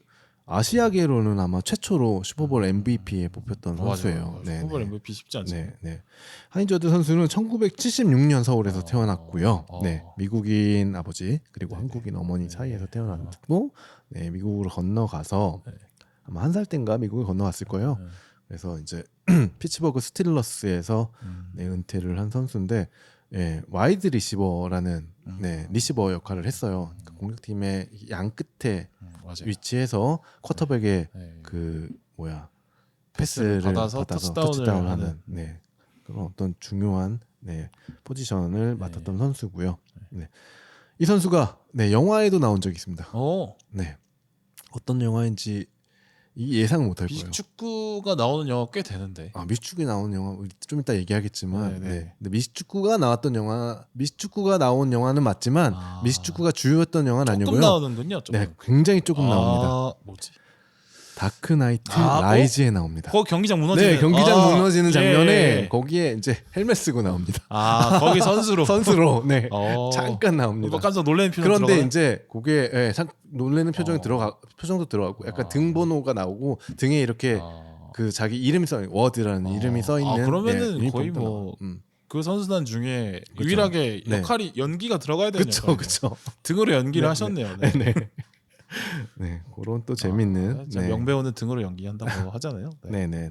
S1: 아시아계로는 아마 최초로 슈퍼볼 MVP에 뽑혔던 선수예요.
S2: 맞아요.
S1: 네,
S2: 슈퍼볼
S1: 네.
S2: MVP 쉽지 않죠.
S1: 네, 네. 하인즈 워드 선수는 1976년 서울에서 태어났고요. 네, 미국인 아버지 그리고 한국인 어머니 사이에서 태어났고, 네, 미국으로 건너가서 아마 한 살 땐가 미국에 건너갔을 거예요. 그래서 이제 피츠버그 스틸러스에서 네, 은퇴를 한 선수인데, 예, 와이드 리시버라는 네, 리시버 역할을 했어요. 그러니까 공격팀의 양 끝에
S2: 맞아요.
S1: 위치해서 쿼터백의
S2: 네.
S1: 그 뭐야 패스를 받아서 터치다운을 하는 네, 그런 어떤 중요한 네, 포지션을 맡았던 선수고요. 네. 이 선수가 네, 영화에도 나온 적이 있습니다. 네, 어떤 영화인지 예상 못할 거예요.
S2: 미식축구가 나오는 영화 꽤 되는데.
S1: 미식축구에 나오는 영화 좀 이따 얘기하겠지만,
S2: 네.
S1: 네. 근데 미식축구가 나왔던 영화, 미식축구가 나온 영화는 맞지만 미식축구가 주요였던 영화는
S2: 조금
S1: 아니고요.
S2: 나오는군요. 조금.
S1: 네, 굉장히 조금 나옵니다.
S2: 뭐지?
S1: 다크 나이트 라이즈에 나옵니다.
S2: 거기 경기장 무너지는.
S1: 네, 경기장 무너지는 장면에
S2: 예.
S1: 거기에 이제 헬멧 쓰고 나옵니다.
S2: 거기 선수로.
S1: 네, 잠깐 나옵니다.
S2: 깜짝 놀라는 표정.
S1: 그런데
S2: 들어가나요?
S1: 이제 거기에 놀라는 표정이 표정도 들어가고 약간 등번호가 나오고 등에 이렇게 그 자기 이름이 써 워드라는 이름이 써 있는.
S2: 그러면은
S1: 네,
S2: 거의 뭐 그 선수단 중에 유일하게 역할이 연기가 들어가야 되는 역할이네요.
S1: 그렇죠.
S2: 등으로 연기를 하셨네요. 네.
S1: 네, 그런 또 재밌는.
S2: 명배우는 등으로 연기한다고 하잖아요.
S1: 네. 네,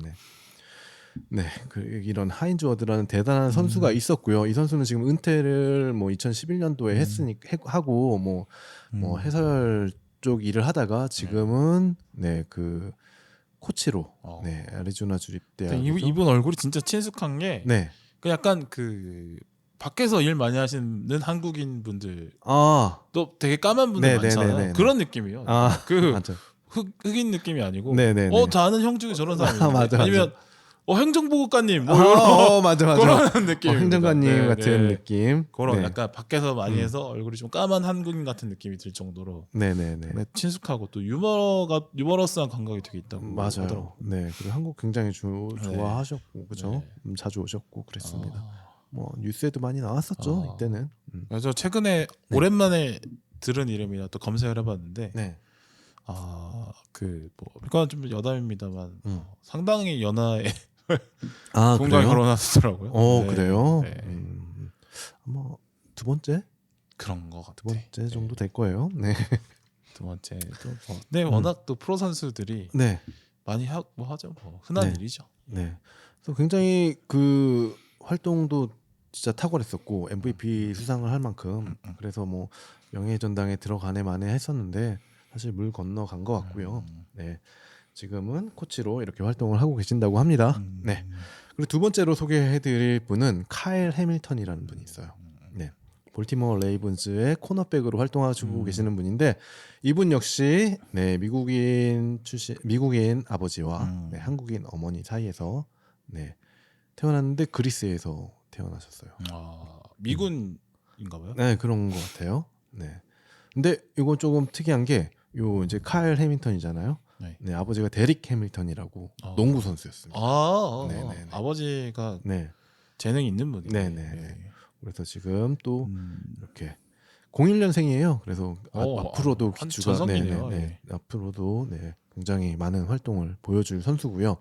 S1: 이런 하인즈 워드라는 대단한 선수가 있었고요. 이 선수는 지금 은퇴를 뭐 2011년도에 하고 뭐 해설 쪽 일을 하다가 지금은 네, 그 코치로 네, 애리조나 주립대학.
S2: 이분 얼굴이 진짜 친숙한 게
S1: 네.
S2: 그 약간 그 밖에서 일 많이 하시는 한국인 분들 또 되게 까만 분들 많잖아요. 그런 느낌이에요. 그 흑인 느낌이 아니고 다 아는 형 중에 저런 사람이 있는데 아니면 행정보고관님
S1: 맞아
S2: 그런 느낌.
S1: 행정관님 같은 느낌.
S2: 그런 약간 밖에서 많이 해서 얼굴이 좀 까만 한국인 같은 느낌이 들 정도로 친숙하고 또 유머러스한 감각이 되게 있다고
S1: 맞아요.
S2: 하더라고요.
S1: 네, 그리고 한국 굉장히 좋아하셨고 그죠? 자주 오셨고 그랬습니다. 뭐 뉴스에도 많이 나왔었죠 이때는.
S2: 그래서 최근에 오랜만에 들은 이름이라 또 검색을 해봤는데 그건 좀 여담입니다만 상당히 연하에 분과 결혼하시더라고요.
S1: 그래요? 뭐 두 번째
S2: 그런 거 같아요.
S1: 두 번째 정도 될 거예요. 네.
S2: 두 번째도 워낙 또 프로 선수들이 많이 하죠. 흔한 일이죠.
S1: 네. 그래서 굉장히 그 활동도 진짜 탁월했었고 MVP 수상을 할 만큼 그래서 뭐 명예전당에 들어가네 마네 했었는데 사실 물 건너간 것 같고요. 네, 지금은 코치로 이렇게 활동을 하고 계신다고 합니다. 네. 그리고 두 번째로 소개해드릴 분은 카일 해밀턴이라는 분이 있어요. 네, 볼티모어 레이븐즈의 코너백으로 활동하시고 계시는 분인데 이분 역시 네, 미국인 아버지와 네, 한국인 어머니 사이에서 네, 태어났는데 그리스에서 태어나셨어요.
S2: 아, 미군인가봐요.
S1: 네, 그런 것 같아요. 네. 근데 이건 조금 특이한 게 요 이제 카일 해밀턴이잖아요.
S2: 네.
S1: 네, 아버지가 데릭 해밀턴이라고 농구 선수였습니다.
S2: 네네. 아버지가
S1: 네.
S2: 재능이 있는 분이네.
S1: 네네. 그래서 지금 또 이렇게 01년생이에요. 그래서 앞으로도 기주가
S2: 전성기네요.
S1: 네. 앞으로도 네, 굉장히 많은 활동을 보여줄 선수고요.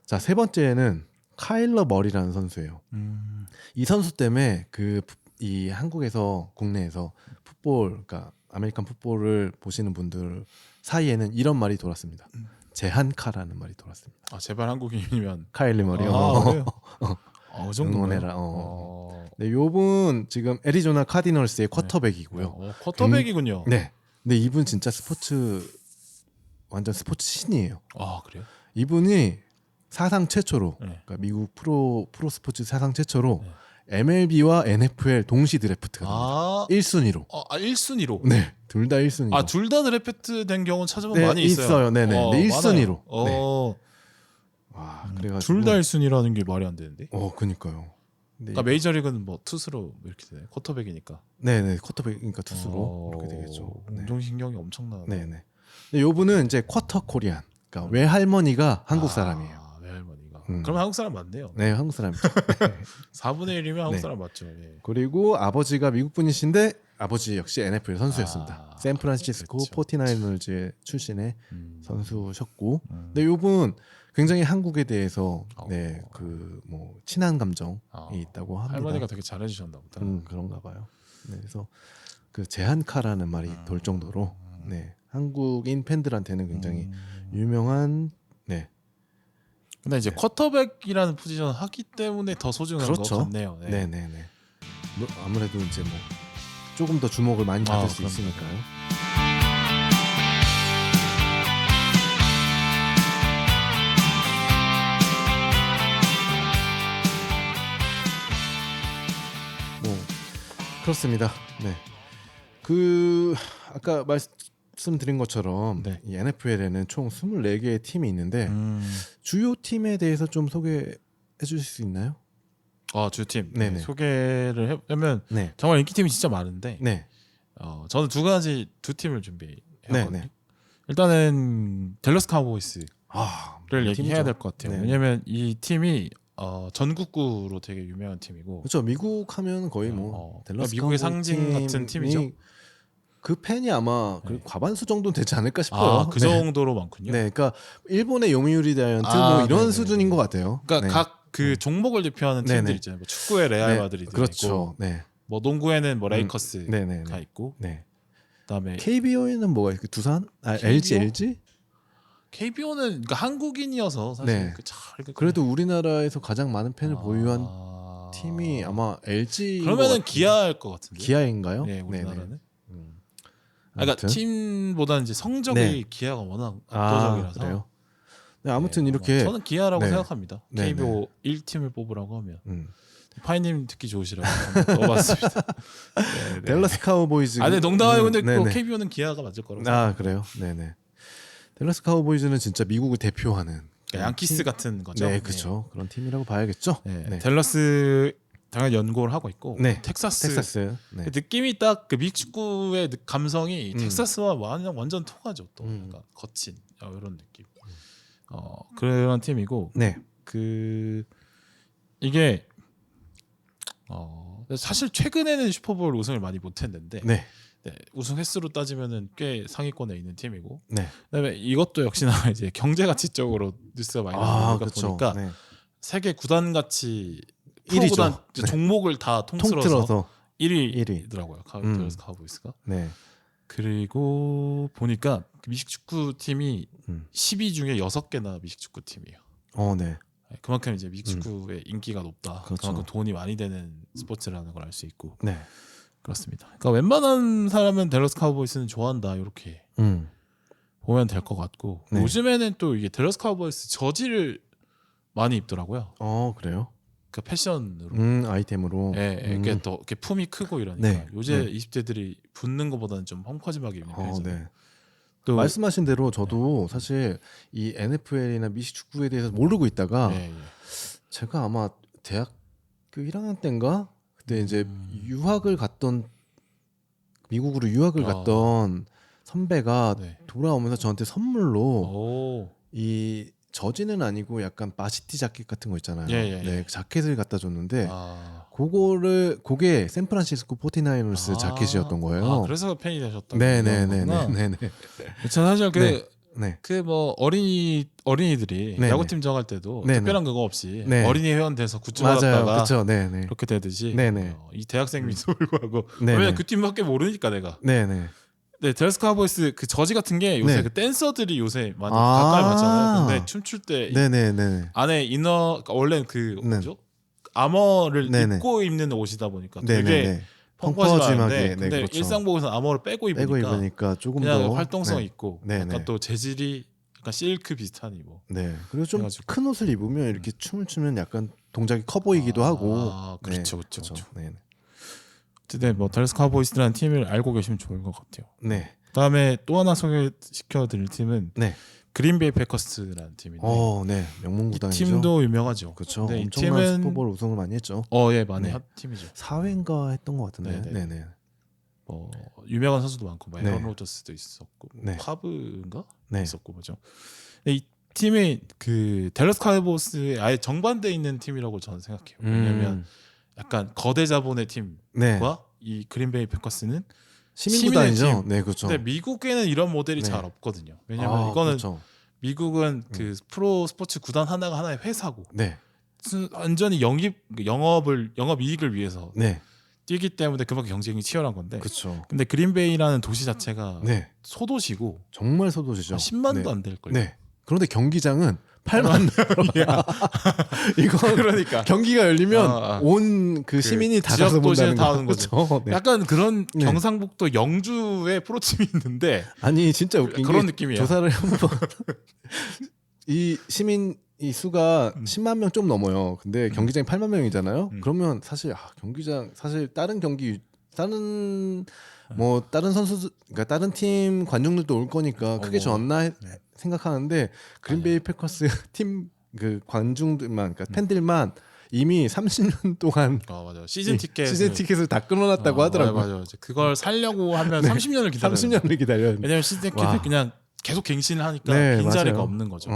S1: 자, 세 번째는 카일러 머리라는 선수예요. 이 선수 때문에 이 한국에서 국내에서 그러니까 아메리칸 풋볼을 보시는 분들 사이에는 이런 말이 돌았습니다. 제한카라는 말이 돌았습니다.
S2: 아, 제발 한국인이면
S1: 카일리 머리.
S2: 그래요? 그 정도인가요?
S1: 응원해라. 네, 요분 지금 애리조나 카디널스의 쿼터백이고요.
S2: 쿼터백이군요.
S1: 네. 근데 이분 진짜 완전 스포츠 신이에요.
S2: 아, 그래요?
S1: 이분이 사상 최초로 그러니까 미국 프로 스포츠 사상 최초로 MLB와 NFL 동시 드래프트가 됩니다. 1순위로.
S2: 1순위로.
S1: 네, 둘 다 1순위로.
S2: 둘 다 드래프트 된 경우는 찾아보면 많이 있어요.
S1: 네네. 네, 1순위로.
S2: 네.
S1: 와, 그래가지고
S2: 둘 다 1순위라는 게 말이 안 되는데.
S1: 그니까요.
S2: 그러니까 메이저리그는 뭐 투수로 이렇게 되나요? 쿼터백이니까.
S1: 네네, 쿼터백이니까 투수로 이렇게 되겠죠.
S2: 운동신경이 엄청나네.
S1: 네네. 근데 요분은 이제 쿼터 코리안, 그러니까 외할머니가 한국 사람이에요.
S2: 외할머니가. 그럼 한국 사람 맞네요.
S1: 네, 한국 사람이죠.
S2: 4분의 1이면 한국 사람 맞죠. 예.
S1: 그리고 아버지가 미국 분이신데 아버지 역시 NFL 선수였습니다. 샌프란시스코
S2: 그렇죠.
S1: 49ers 출신의 선수셨고, 근데 요분 굉장히 한국에 대해서 뭐 친한 감정이 있다고 합니다.
S2: 할머니가 되게 잘해주셨나 보다.
S1: 그런가 봐요. 네, 그래서 그 제한카라는 말이 돌 정도로 네, 한국인 팬들한테는 굉장히 유명한 네.
S2: 근데 이제 쿼터백이라는 포지션을 하기 때문에 더 소중한 것 같네요.
S1: 네, 네, 네. 아무래도 이제 뭐 조금 더 주목을 많이 받을 수 있으니까요. 그렇습니다. 네. 아까 말씀드린 것처럼 이 NFL에는 총 24개의 팀이 있는데 주요 팀에 대해서 좀 소개해 주실 수 있나요?
S2: 주팀. 네, 소개를 하면 정말 인기 팀이 진짜 많은데 저는 두 팀을 준비했거든요. 일단은 댈러스 카우보이스를 얘기해야 될 것 같아요. 왜냐면 이 팀이 전국구로 되게 유명한 팀이고,
S1: 그렇죠. 미국 하면 거의 뭐 댈러스
S2: 미국의 상징 같은 팀이죠.
S1: 그 팬이 아마 과반수 정도는 되지 않을까 싶어요.
S2: 그 정도로 많군요.
S1: 네, 그러니까 일본의 요미우리 자이언트 뭐 이런 수준인 것 같아요.
S2: 그러니까 각 그 종목을 대표하는 팀들 있잖아요. 뭐 축구의 레알 마드리드
S1: 그렇죠.
S2: 있고, 뭐 농구에는 뭐 레이커스가 있고, 그다음에
S1: KBO에는 뭐가 있고 두산, LG?
S2: KBO는 그러니까 한국인이어서 사실
S1: 그래도 우리나라에서 가장 많은 팬을 보유한 팀이 아마 LG.
S2: 그러면은 기아일 것 같은데.
S1: 기아인가요?
S2: 네, 우리나라는. 그러니까 팀보다는 이제 성적이 기아가 워낙 압도적이라서.
S1: 그래요? 네, 아무튼 이렇게
S2: 저는 기아라고 생각합니다. KBO 1팀을 뽑으라고 하면. 파이님 듣기 좋으시라고 넣어봤습니다.
S1: 댈러스 카우보이즈.
S2: 네, 농담하고 근데 KBO는 기아가 맞을 거라고.
S1: 그래요? 네네. 댈러스 카우보이즈는 진짜 미국을 대표하는
S2: 양키스
S1: 팀?
S2: 같은 거죠.
S1: 네, 그렇죠. 그런 팀이라고 봐야겠죠.
S2: 댈러스 당연히 연고를 하고 있고, 텍사스. 느낌이 딱 그 미국 축구의 감성이 텍사스와 완전 통하죠. 또 그러니까 거친 이런 느낌. 그런 팀이고, 이게 사실 최근에는 슈퍼볼 우승을 많이 못했는데 우승 횟수로 따지면은 꽤 상위권에 있는 팀이고, 그다음에 이것도 역시나 이제 경제 가치적으로 뉴스가 많이 나오다 보니까 세계 구단 가치 1위죠. 종목을 다 통틀어서 1위더라고요. 댈러스 카우보이스가. 그리고 보니까 미식축구 팀이 10위 중에 6개나 미식축구 팀이에요. 그만큼 이제 미식축구의 인기가 높다. 그만큼 돈이 많이 되는 스포츠라는 걸 알 수 있고. 그렇습니다. 그러니까 웬만한 사람은 댈러스 카우보이스는 좋아한다 이렇게 보면 될 것 같고
S1: 네.
S2: 요즘에는 또 이게 댈러스 카우보이스 저지를 많이 입더라고요.
S1: 그래요?
S2: 그 패션으로,
S1: 아이템으로.
S2: 이게 더 이렇게 품이 크고 이러니까
S1: 네.
S2: 요새
S1: 네.
S2: 20대들이 붙는 것보다는 좀 펑퍼짐하게 입는 편이잖아요.
S1: 네.
S2: 또
S1: 말씀하신 대로 저도 사실 이 NFL이나 미식 축구에 대해서 모르고 있다가 제가 아마 대학교 1학년 때인가 그때 이제 유학을 갔던 미국으로 유학을 갔던 선배가 돌아오면서 저한테 선물로 이 저지는 아니고 약간 바시티 자켓 같은 거 있잖아요. 네, 그 자켓을 갖다 줬는데 그게 샌프란시스코 49ers 자켓이었던 거예요.
S2: 그래서 팬이 되셨다고.
S1: 네네네네.
S2: 저 사실
S1: 네.
S2: 그 뭐 어린이들이
S1: 네네.
S2: 야구팀 정할 때도
S1: 네네.
S2: 특별한 그거 없이
S1: 네.
S2: 어린이 회원 돼서 굿즈
S1: 맞아요.
S2: 받았다가
S1: 그렇죠. 네네.
S2: 그렇게 되듯이
S1: 네네.
S2: 이 대학생임에도 불구하고
S1: 네네.
S2: 왜냐면 그 팀밖에 모르니까 내가.
S1: 네네.
S2: 네, 댈러스 카우보이스 그 저지 같은 게 요새
S1: 네.
S2: 그 댄서들이 요새 많이 가까이 봤잖아요. 근데 춤출 때
S1: 네네네.
S2: 안에 그러니까 원래 그
S1: 네.
S2: 뭐죠? 아머를
S1: 네네.
S2: 입고 입는 옷이다 보니까
S1: 네네네.
S2: 되게 펑퍼짐한데
S1: 네,
S2: 근데
S1: 그렇죠.
S2: 일상복에서 아머를 빼고
S1: 빼고
S2: 입으니까
S1: 입으니까 조금
S2: 그냥
S1: 더
S2: 활동성
S1: 네.
S2: 있고
S1: 네네.
S2: 약간 또 재질이 약간 실크 비슷한 뭐.
S1: 네. 그리고 좀
S2: 해가지고.
S1: 큰 옷을 입으면 이렇게 춤을 추면 약간 동작이 커 보이기도 하고.
S2: 그렇죠,
S1: 네.
S2: 그렇죠.
S1: 네.
S2: 어쨌든 뭐 댈러스 카우보이스라는 팀을 알고 계시면 좋을 것 같아요.
S1: 네.
S2: 그다음에 또 하나 소개시켜드릴 팀은
S1: 네.
S2: 그린베이 패커스라는 팀인데
S1: 네. 명문
S2: 이
S1: 구단이죠.
S2: 팀도 유명하죠.
S1: 그렇죠.
S2: 근데 이
S1: 엄청난
S2: 팀은
S1: 슈퍼볼 우승을 많이 했죠.
S2: 예, 많이
S1: 네.
S2: 한 팀이죠.
S1: 4회인가 했던 것 같은데.
S2: 네네.
S1: 네네.
S2: 뭐 유명한 선수도 많고, 뭐
S1: 네.
S2: 에런 로저스도 있었고,
S1: 네.
S2: 카브인가
S1: 네.
S2: 있었고 뭐죠. 근데 이 팀이 그 댈러스 카우보이스의 아예 정반대에 있는 팀이라고 저는 생각해요. 왜냐하면 약간 거대 자본의 팀과
S1: 네.
S2: 이 그린베이 패커스는
S1: 시민 구단이죠.
S2: 팀.
S1: 네, 그렇죠.
S2: 근데 미국에는 이런 모델이
S1: 네.
S2: 잘 없거든요. 왜냐면 이거는
S1: 그렇죠.
S2: 미국은 그 프로 스포츠 구단 하나가 하나의 회사고
S1: 네.
S2: 완전히 영업 이익을 위해서
S1: 네.
S2: 뛰기 때문에 그만큼 경쟁이 치열한 건데.
S1: 그렇죠.
S2: 근데 그린베이라는 도시 자체가
S1: 네.
S2: 소도시고
S1: 정말 소도시죠.
S2: 한 10만도
S1: 네.
S2: 안 될 거예요.
S1: 네. 그런데 경기장은 8만 이거
S2: 그러니까
S1: 경기가 열리면 온 그 시민이 다
S2: 지역
S1: 가서
S2: 도시에
S1: 본다는
S2: 다
S1: 거.
S2: 오는 거죠.
S1: 그렇죠. 네.
S2: 약간 그런
S1: 네.
S2: 경상북도 영주에 프로팀이 있는데
S1: 아니 진짜 웃긴
S2: 그런
S1: 게
S2: 느낌이야.
S1: 조사를 한번 이 시민 이 수가 10만 명 좀 넘어요. 근데 경기장이 8만 명이잖아요. 그러면 사실 경기장 사실 다른 선수 그러니까 다른 팀 관중들도 올 거니까 크게 졌나 생각하는데 그린베이 패커스 팀 그 관중들만 그러니까 팬들만 이미 30년 동안
S2: 맞아. 시즌
S1: 티켓을 다 끊어놨다고 하더라고요.
S2: 맞아. 그걸 살려고 하면 30년을 기다려요.
S1: 30년을 기다려요.
S2: 왜냐면 시즌 티켓을
S1: 와.
S2: 그냥 계속 갱신을 하니까
S1: 네,
S2: 빈 자리가
S1: 맞아요.
S2: 없는 거죠.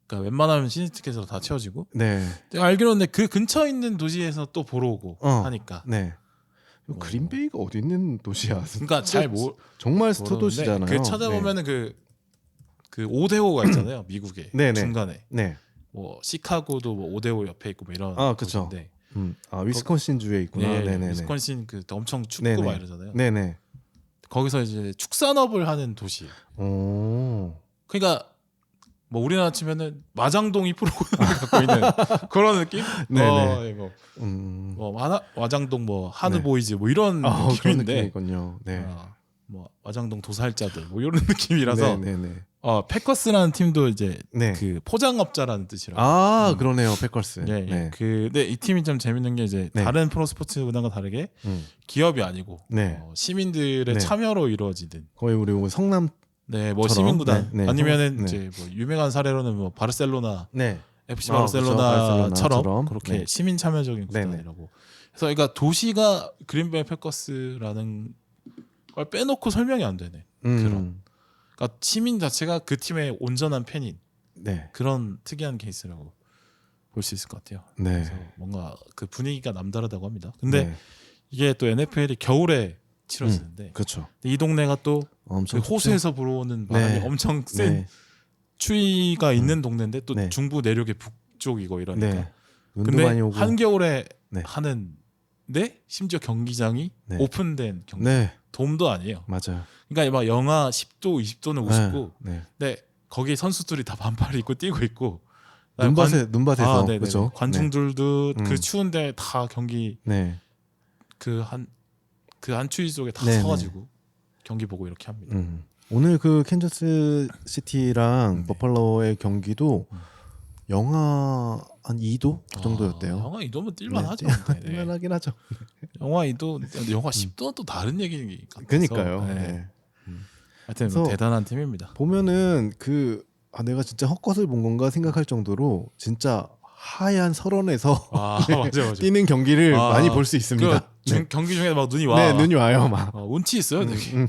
S2: 그러니까 웬만하면 시즌 티켓으로 다 채워지고.
S1: 네.
S2: 내가 알기로는 그 근처에 있는 도시에서 또 보러 오고 하니까.
S1: 네. 그린베이가 어디 있는 도시야?
S2: 그러니까
S1: 정말 소도시잖아요.
S2: 그 찾아보면은 그 5대5가 있잖아요. 미국에
S1: 네네.
S2: 중간에.
S1: 네.
S2: 뭐 시카고도 뭐 5대5 옆에 있고 뭐 이런
S1: 그렇죠.
S2: 곳인데.
S1: 위스콘신 주에 있구나. 네네네.
S2: 위스콘신 그 엄청 춥고
S1: 네네.
S2: 막 이러잖아요.
S1: 네네.
S2: 거기서 이제 축산업을 하는 도시.
S1: 오.
S2: 그러니까 뭐 우리나라 치면은 마장동이 프로그램을 갖고 있는 그런 느낌?
S1: 네네.
S2: 마장동 뭐 한우보이즈 뭐 이런
S1: 그런
S2: 느낌인데.
S1: 느낌이군요. 네.
S2: 뭐 마장동 도살자들 뭐 이런 느낌이라서.
S1: 네네네.
S2: 패커스라는 팀도 이제
S1: 네.
S2: 그 포장업자라는 뜻이라고.
S1: 그러네요. 패커스.
S2: 네.
S1: 네.
S2: 근데 이 팀이 좀 재밌는 게 이제
S1: 네.
S2: 다른 프로 스포츠 구단과 다르게 기업이 아니고
S1: 네.
S2: 시민들의
S1: 네.
S2: 참여로 이루어지는.
S1: 거의 우리 성남
S2: 네, 뭐 시민구단
S1: 네.
S2: 아니면은
S1: 네.
S2: 이제 뭐 유명한 사례로는 뭐 바르셀로나,
S1: 네.
S2: FC
S1: 그렇죠.
S2: 바르셀로나처럼
S1: 바르셀로나처럼.
S2: 그렇게
S1: 네.
S2: 시민 참여적인
S1: 네네.
S2: 구단이라고. 그래서 그러니까 도시가 그린베이 패커스라는 걸 빼놓고 설명이 안 되네. 그런. 그러니까 시민 자체가 그 팀의 온전한 팬인
S1: 네.
S2: 그런 특이한 케이스라고 볼 수 있을 것 같아요.
S1: 네.
S2: 그래서 뭔가 그 분위기가 남다르다고 합니다. 근데
S1: 네.
S2: 이게 또 NFL이 겨울에 치러지는데
S1: 그렇죠.
S2: 이 동네가 또
S1: 엄청
S2: 그 호수에서 불어오는 바람이
S1: 네.
S2: 엄청 센
S1: 네.
S2: 추위가 있는 동네인데 또
S1: 네.
S2: 중부 내륙의 북쪽이고 이러니까.
S1: 네. 눈도
S2: 근데
S1: 많이 오고.
S2: 한겨울에
S1: 네.
S2: 하는데 심지어 경기장이
S1: 네.
S2: 오픈된 경기.
S1: 네.
S2: 돔도 아니에요.
S1: 맞아요.
S2: 그러니까 막 영하 10도, 20도는 우습고,
S1: 네.
S2: 근데 거기 선수들이 다 반팔 입고 뛰고 있고,
S1: 눈밭에서
S2: 네네.
S1: 그렇죠.
S2: 관중들도
S1: 네.
S2: 그 추운데 다 경기
S1: 네.
S2: 그 한 그 안추위 속에 다
S1: 네네.
S2: 서가지고 경기 보고 이렇게 합니다.
S1: 오늘 그 캔자스 시티랑 버팔로의 경기도 영하 한 2도 그 정도였대요.
S2: 영하 2도면 뛸만하죠.
S1: 뛸만하긴 하죠.
S2: 영하 2도, 영하 10도는 또 다른 얘기 같아서.
S1: 그러니까요.
S2: 네.
S1: 네.
S2: 하여튼 뭐 대단한 팀입니다.
S1: 보면은 내가 진짜 헛것을 본 건가 생각할 정도로 진짜 하얀 설원에서
S2: 맞아.
S1: 뛰는 경기를 많이 볼 수 있습니다.
S2: 경기 중에 막 눈이 와.
S1: 네, 눈이 와요, 막.
S2: 운치 있어요, 되게.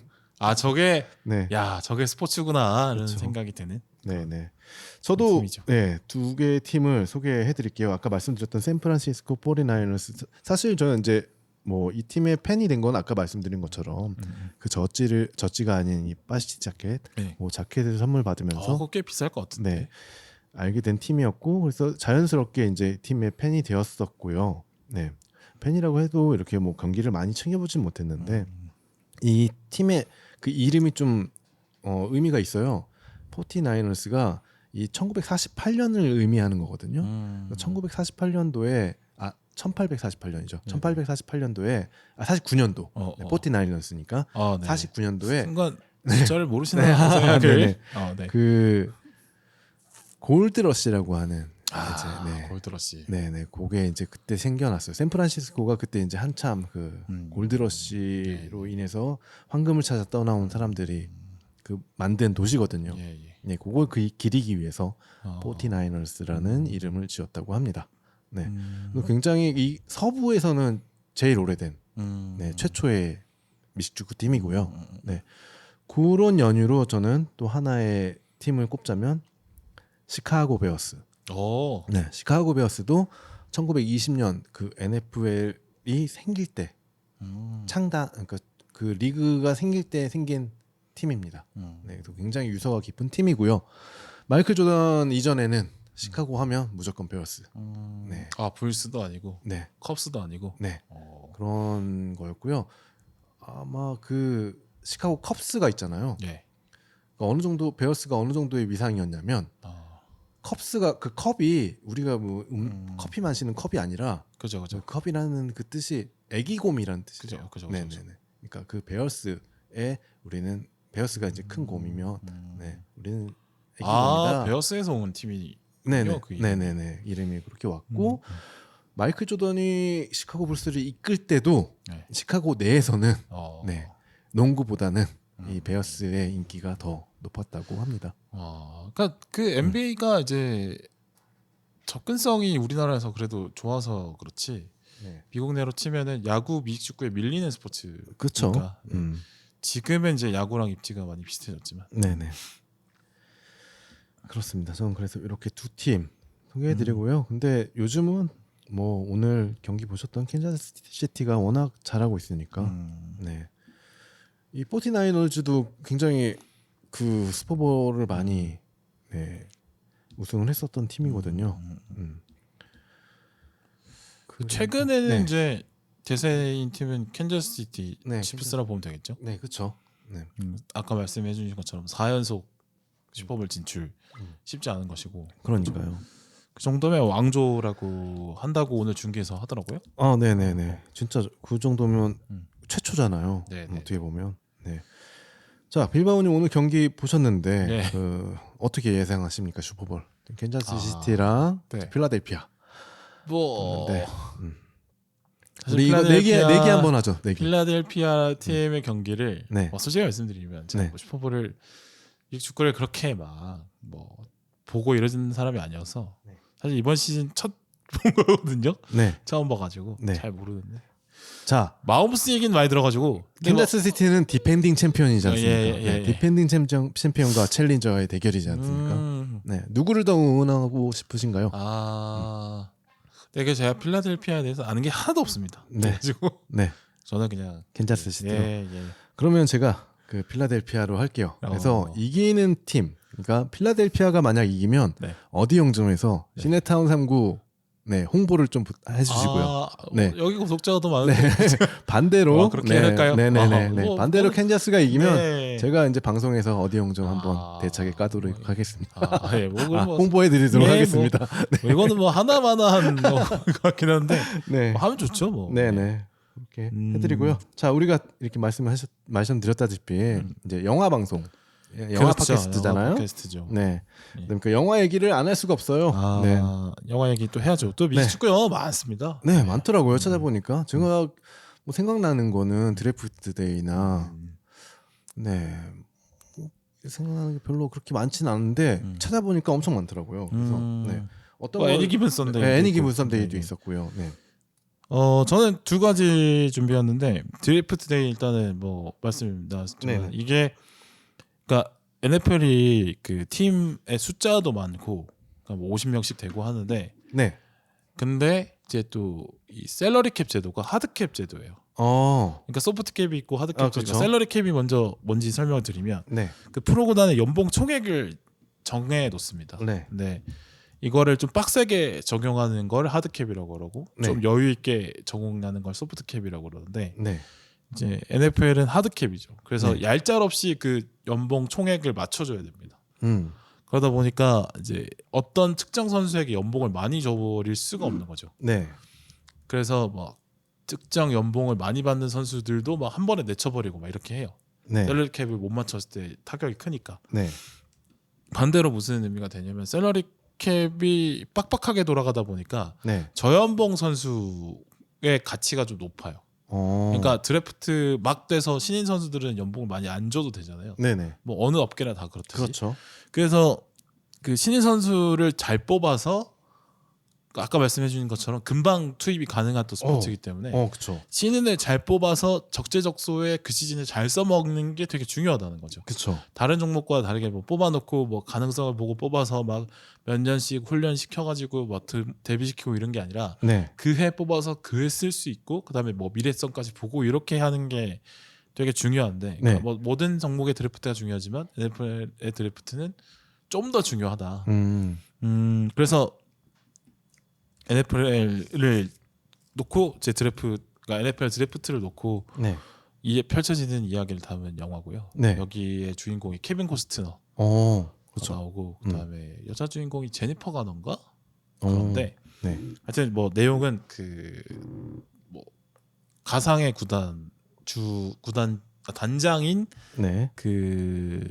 S2: 저게
S1: 네.
S2: 저게 스포츠구나 이런
S1: 그렇죠.
S2: 생각이 드는.
S1: 네. 저도
S2: 팀이죠.
S1: 두 개의 팀을 소개해 드릴게요. 아까 말씀드렸던 샌프란시스코 49ers. 사실 저는 이제 뭐 이 팀의 팬이 된 건 아까 말씀드린 것처럼 그 저지가 아닌 이 바시티 자켓,
S2: 네.
S1: 뭐 자켓을 선물 받으면서
S2: 그거 꽤 비쌀 것 같은데.
S1: 네. 알게 된 팀이었고 그래서 자연스럽게 이제 팀의 팬이 되었었고요. 네. 팬이라고 해도 이렇게 뭐 경기를 많이 챙겨보진 못했는데 이 팀의 그 이름이 좀 의미가 있어요. 49ers가 이 1948년을 의미하는 거거든요. 1948년도에 1848년이죠. 1848년도에 49년도 49ers니까 49년도에
S2: 순간 숫자를 모르시는
S1: 네.
S2: 네.
S1: 그 골드러시라고 하는
S2: 골드러시.
S1: 네네, 그게 이제 그때 생겨났어요. 샌프란시스코가 그때 이제 한참 그 골드러시로 인해서 황금을 찾아 떠나온 사람들이 그 만든 도시거든요. 네, 그걸 기리기 위해서 49ers라는 이름을 지었다고 합니다. 네, 굉장히 이 서부에서는 제일 오래된 최초의 미식축구 팀이고요. 네, 그런 연유로 저는 또 하나의 팀을 꼽자면 시카고 베어스. 네, 시카고 베어스도 1920년 그 NFL이 생길 때 그러니까 그 리그가 생길 때 생긴 팀입니다. 네, 굉장히 유서가 깊은 팀이고요. 마이클 조던 이전에는 시카고 하면 무조건 베어스. 네.
S2: 불스도 아니고,
S1: 네,
S2: 컵스도 아니고,
S1: 네, 그런 거였고요. 아마 그 시카고 컵스가 있잖아요.
S2: 네.
S1: 그러니까 어느 정도 베어스가 어느 정도의 위상이었냐면 컵스가 그 컵이 우리가 뭐 커피 마시는 컵이 아니라
S2: 그죠.
S1: 그 컵이라는 그 뜻이 애기곰이라는 뜻이죠.
S2: 그죠.
S1: 네네네. 그러니까 그 베어스에 우리는 베어스가 이제 큰 곰이면 네, 우리는 애기곰이다.
S2: 베어스에서 온 팀이
S1: 네네네. 이름이 그렇게 왔고 마이클 조던이 시카고 불스를 이끌 때도 시카고 내에서는 네, 농구보다는 이 베어스의 인기가 더 높았다고 합니다.
S2: 그러니까 그 NBA가 이제 접근성이 우리나라에서 그래도 좋아서 그렇지. 미국 내로 치면은 야구, 미식축구에 밀리는 스포츠니까.
S1: 그렇죠.
S2: 지금은 이제 야구랑 입지가 많이 비슷해졌지만.
S1: 네네. 그렇습니다. 저는 그래서 이렇게 두 팀 소개해드리고요. 근데 요즘은 뭐 오늘 경기 보셨던 캔자스 시티가 워낙 잘하고 있으니까 네. 이 49ers도 굉장히 그 슈퍼볼을 많이 우승을 했었던 팀이거든요.
S2: 최근에는 이제 대세인 팀은 캔자스 시티
S1: 네,
S2: 칩스라 보면 되겠죠.
S1: 네, 그렇죠. 네.
S2: 아까 말씀해 주신 것처럼 4연속 슈퍼볼 진출 쉽지 않은 것이고.
S1: 그러니까요.
S2: 그 정도면 왕조라고 한다고 오늘 중계에서 하더라고요.
S1: 네네네. 진짜 그 정도면 최초잖아요.
S2: 네네.
S1: 어떻게 보면. 네. 자, 빌바오님 오늘 경기 보셨는데 어떻게 예상하십니까? 슈퍼볼 캔자스 시티랑 필라델피아.
S2: 네.
S1: 우리 이거 내기 한번 하죠. 내기.
S2: 필라델피아 팀의 경기를 솔직히 말씀드리면 제가 뭐 슈퍼볼을 축구를 그렇게 막 뭐 보고 이러는 사람이 아니어서 사실 이번 시즌 첫 본 거거든요. 처음 봐가지고 잘 모르는데.
S1: 자,
S2: 마홈스 얘기는 많이 들어가지고
S1: 캔자스 시티는 디펜딩 챔피언이지 않습니까? 디펜딩 챔피언과 챌린저의 대결이지 않습니까? 네, 누구를 더 응원하고 싶으신가요?
S2: 되게 제가 필라델피아에 대해서 아는 게 하나도 없습니다. 그래가지고 저는 그냥
S1: 캔자스 시티로. 그러면 제가 그 필라델피아로 할게요. 그래서 이기는 팀, 그러니까 필라델피아가 만약 이기면 어디 영점에서 시내타운 3구 홍보를 좀 해주시고요.
S2: 여기 구독자가 더 많은데
S1: 반대로
S2: 그렇게 할까요?
S1: 네네네. 반대로 캔자스가 이기면 제가 이제 방송에서 어디 영점 한번 대차게 까도록 하겠습니다. 홍보해드리도록 하겠습니다.
S2: 이거는 뭐 하나만한 것 같긴 한데 하면 좋죠 뭐.
S1: 네네. 이렇게 해드리고요. 자, 우리가 이렇게 말씀드렸다시피 이제 영화 방송, 영화
S2: 그렇죠.
S1: 팟캐스트잖아요.
S2: 영화 팟캐스트죠.
S1: 네. 그러니까 영화 얘기를 안 할 수가 없어요. 네.
S2: 영화 얘기 또 해야죠. 또 미식축구 영화 많습니다.
S1: 네, 많더라고요. 찾아보니까 제가 뭐 생각나는 거는 드래프트 데이나 네. 생각나는 게 별로 그렇게 많지는 않은데 찾아보니까 엄청 많더라고요. 그래서 네. 어떤 거
S2: 애니 기분 썬데이,
S1: 애니 기분 썬데이도 있었고요. 네.
S2: 저는 두 가지 준비했는데 드래프트 데이 일단은 뭐 말씀 나왔지만 이게 그러니까 NFL이 그 팀의 숫자도 많고 그러니까 뭐 50명씩 되고 하는데
S1: 네.
S2: 근데 이제 또 이 셀러리 캡 제도가 하드 캡 제도예요. 그러니까 소프트 캡이 있고 하드 캡 제도.
S1: 그렇죠.
S2: 셀러리 캡이 먼저 뭔지 설명을 드리면
S1: 네.
S2: 그 프로구단의 연봉 총액을 정해 놓습니다.
S1: 네.
S2: 근데 이거를 좀 빡세게 적용하는 걸 하드 캡이라고 그러고
S1: 네.
S2: 좀 여유 있게 적용하는 걸 소프트 캡이라고 그러는데
S1: 네.
S2: 이제 NFL은 하드 캡이죠. 그래서
S1: 네.
S2: 얄짤없이 그 연봉 총액을 맞춰줘야 됩니다. 그러다 보니까 이제 어떤 특정 선수에게 연봉을 많이 줘버릴 수가 없는 거죠.
S1: 네.
S2: 그래서 막 특정 연봉을 많이 받는 선수들도 막 한 번에 내쳐버리고 막 이렇게 해요.
S1: 네.
S2: 셀러리 캡을 못 맞췄을 때 타격이 크니까.
S1: 네.
S2: 반대로 무슨 의미가 되냐면 셀러리 캡이 빡빡하게 돌아가다 보니까
S1: 네.
S2: 저연봉 선수의 가치가 좀 높아요. 그러니까 드래프트 막 돼서 신인 선수들은 연봉을 많이 안 줘도 되잖아요.
S1: 네네.
S2: 뭐 어느 업계나 다 그렇듯이.
S1: 그렇죠.
S2: 그래서 그 신인 선수를 잘 뽑아서 아까 말씀해 주신 것처럼 금방 투입이 가능한 또 스포츠이기 때문에
S1: 그렇죠.
S2: 신인을 잘 뽑아서 적재적소에 그 시즌을 잘 써먹는 게 되게 중요하다는 거죠.
S1: 그렇죠.
S2: 다른 종목과 다르게 뭐 뽑아놓고 뭐 가능성을 보고 뽑아서 막 몇 년씩 훈련 시켜가지고 막 데뷔시키고 이런 게 아니라
S1: 네.
S2: 그 해 뽑아서 그 해 쓸 수 있고 그다음에 뭐 미래성까지 보고 이렇게 하는 게 되게 중요한데 그러니까 뭐 모든 종목의 드래프트가 중요하지만 NFL의 드래프트는 좀 더 중요하다. 그래서 NFL을 놓고 제 드래프트가 NFL 드래프트를 놓고
S1: 네.
S2: 이에 펼쳐지는 이야기를 담은 영화고요.
S1: 네.
S2: 여기에 주인공이 케빈 코스트너
S1: 그렇죠.
S2: 나오고 그다음에 여자 주인공이 제니퍼 가넌가 그런데
S1: 네.
S2: 하여튼 뭐 내용은 그 뭐 가상의 단장인
S1: 네.
S2: 그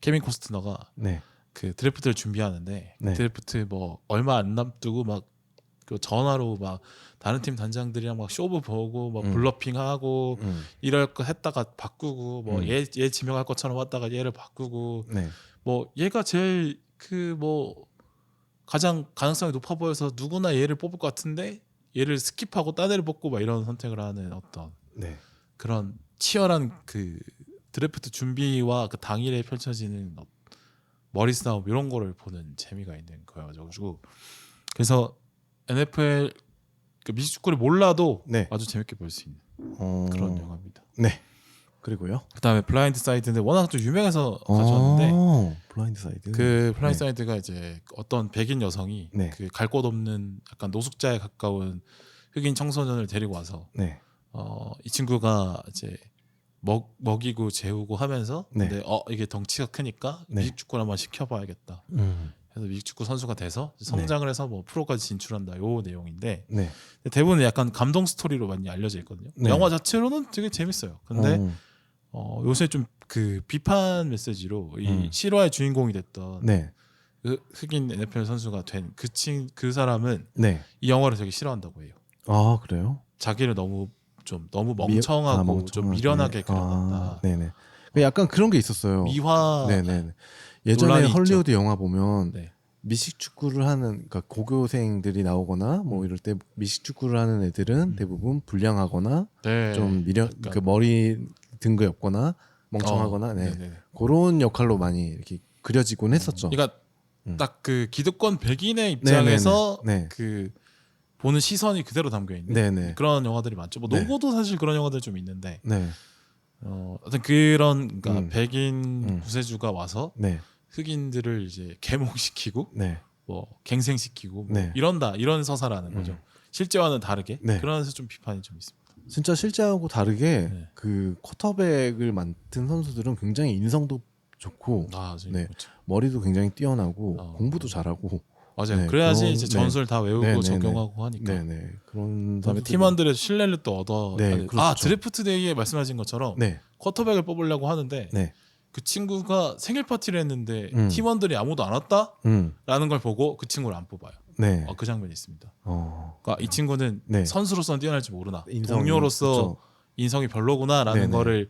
S2: 케빈 코스트너가
S1: 네.
S2: 그 드래프트를 준비하는데
S1: 네.
S2: 드래프트 뭐 얼마 안 남두고 막 그 전화로 막 다른 팀 단장들이랑 막 쇼부 보고 막 블러핑하고 이럴 거 했다가 바꾸고 뭐 얘 지명할 것처럼 왔다가 얘를 바꾸고
S1: 네.
S2: 뭐 얘가 제일 그 뭐 가장 가능성이 높아 보여서 누구나 얘를 뽑을 것 같은데 얘를 스킵하고 딴 애를 뽑고 막 이런 선택을 하는 어떤
S1: 네.
S2: 그런 치열한 그 드래프트 준비와 그 당일에 펼쳐지는 머리 싸움 이런 거를 보는 재미가 있는 거여가지고 그래서 NFL 그 미식축구를 몰라도
S1: 네.
S2: 아주 재밌게 볼 수 있는 그런 영화입니다.
S1: 네. 그리고요.
S2: 그다음에 블라인드 사이드인데 워낙 좀 유명해서 가져왔는데
S1: 블라인드 사이드.
S2: 그 블라인드 사이드가 이제 어떤 백인 여성이
S1: 네.
S2: 그 갈 곳 없는 약간 노숙자에 가까운 흑인 청소년을 데리고 와서
S1: 네.
S2: 이 친구가 이제 먹이고 재우고 하면서
S1: 네.
S2: 근데 이게 덩치가 크니까
S1: 네.
S2: 미식축구를 한번 시켜봐야겠다. 그래서 미식축구 선수가 돼서 성장을 해서 뭐 프로까지 진출한다. 요 내용인데
S1: 네.
S2: 대부분 약간 감동 스토리로 많이 알려져 있거든요.
S1: 네.
S2: 영화 자체로는 되게 재밌어요. 근데 요새 좀 그 비판 메시지로 이 실화의 주인공이 됐던
S1: 네.
S2: 그 흑인 NFL 선수가 된 그 사람은
S1: 네.
S2: 이 영화를 되게 싫어한다고 해요.
S1: 아, 그래요?
S2: 자기를 너무 멍청하고 좀 미련하게 그려놨다.
S1: 네네. 약간 그런 게 있었어요.
S2: 미화.
S1: 네네. 예전에
S2: 논란이
S1: 헐리우드
S2: 있죠.
S1: 영화 보면
S2: 네.
S1: 미식축구를 하는 그러니까 고교생들이 나오거나 뭐 이럴 때 미식축구를 하는 애들은 대부분 불량하거나
S2: 네.
S1: 좀 미련
S2: 그러니까.
S1: 그 머리 든 거 없거나 멍청하거나 네.
S2: 네네.
S1: 그런 역할로 많이 이렇게 그려지곤 했었죠.
S2: 그러니까 딱 그 기득권 백인의 입장에서
S1: 네네네.
S2: 그 보는 시선이 그대로 담겨 있는
S1: 네네.
S2: 그런 영화들이 많죠. 뭐
S1: 네.
S2: 농구도 사실 그런 영화들 좀 있는데
S1: 네.
S2: 어떤 그런 그러니까 백인 구세주가 와서
S1: 네.
S2: 흑인들을 이제 계몽시키고
S1: 네.
S2: 뭐 갱생시키고 뭐
S1: 네.
S2: 이런 서사라는 거죠. 실제와는 다르게
S1: 네.
S2: 그런 데서 좀 비판이 좀 있습니다.
S1: 진짜 실제하고 다르게
S2: 네.
S1: 그 쿼터백을 맡은 선수들은 굉장히 인성도 좋고
S2: 아,
S1: 네.
S2: 그렇죠.
S1: 머리도 굉장히 뛰어나고 공부도 잘하고
S2: 맞아요.
S1: 네,
S2: 그래야지
S1: 그런,
S2: 이제
S1: 네.
S2: 전술 다 외우고
S1: 네네네.
S2: 적용하고 하니까.
S1: 네네. 그런
S2: 그다음에
S1: 선수들이-
S2: 팀원들의 신뢰를 또 얻어.
S1: 네,
S2: 아니,
S1: 그렇죠.
S2: 드래프트 데이에 말씀하신 것처럼
S1: 네,
S2: 쿼터백을 뽑으려고 하는데
S1: 네,
S2: 그 친구가 생일 파티를 했는데
S1: 음.
S2: 팀원들이 아무도 안 왔다라는
S1: 음,
S2: 걸 보고 그 친구를 안 뽑아요.
S1: 네,
S2: 그 장면이 있습니다.
S1: 어,
S2: 그러니까 이 친구는
S1: 네.
S2: 선수로서는 뛰어날지 모르나
S1: 인성이-
S2: 동료로서
S1: 그렇죠.
S2: 인성이 별로구나라는
S1: 네네.
S2: 거를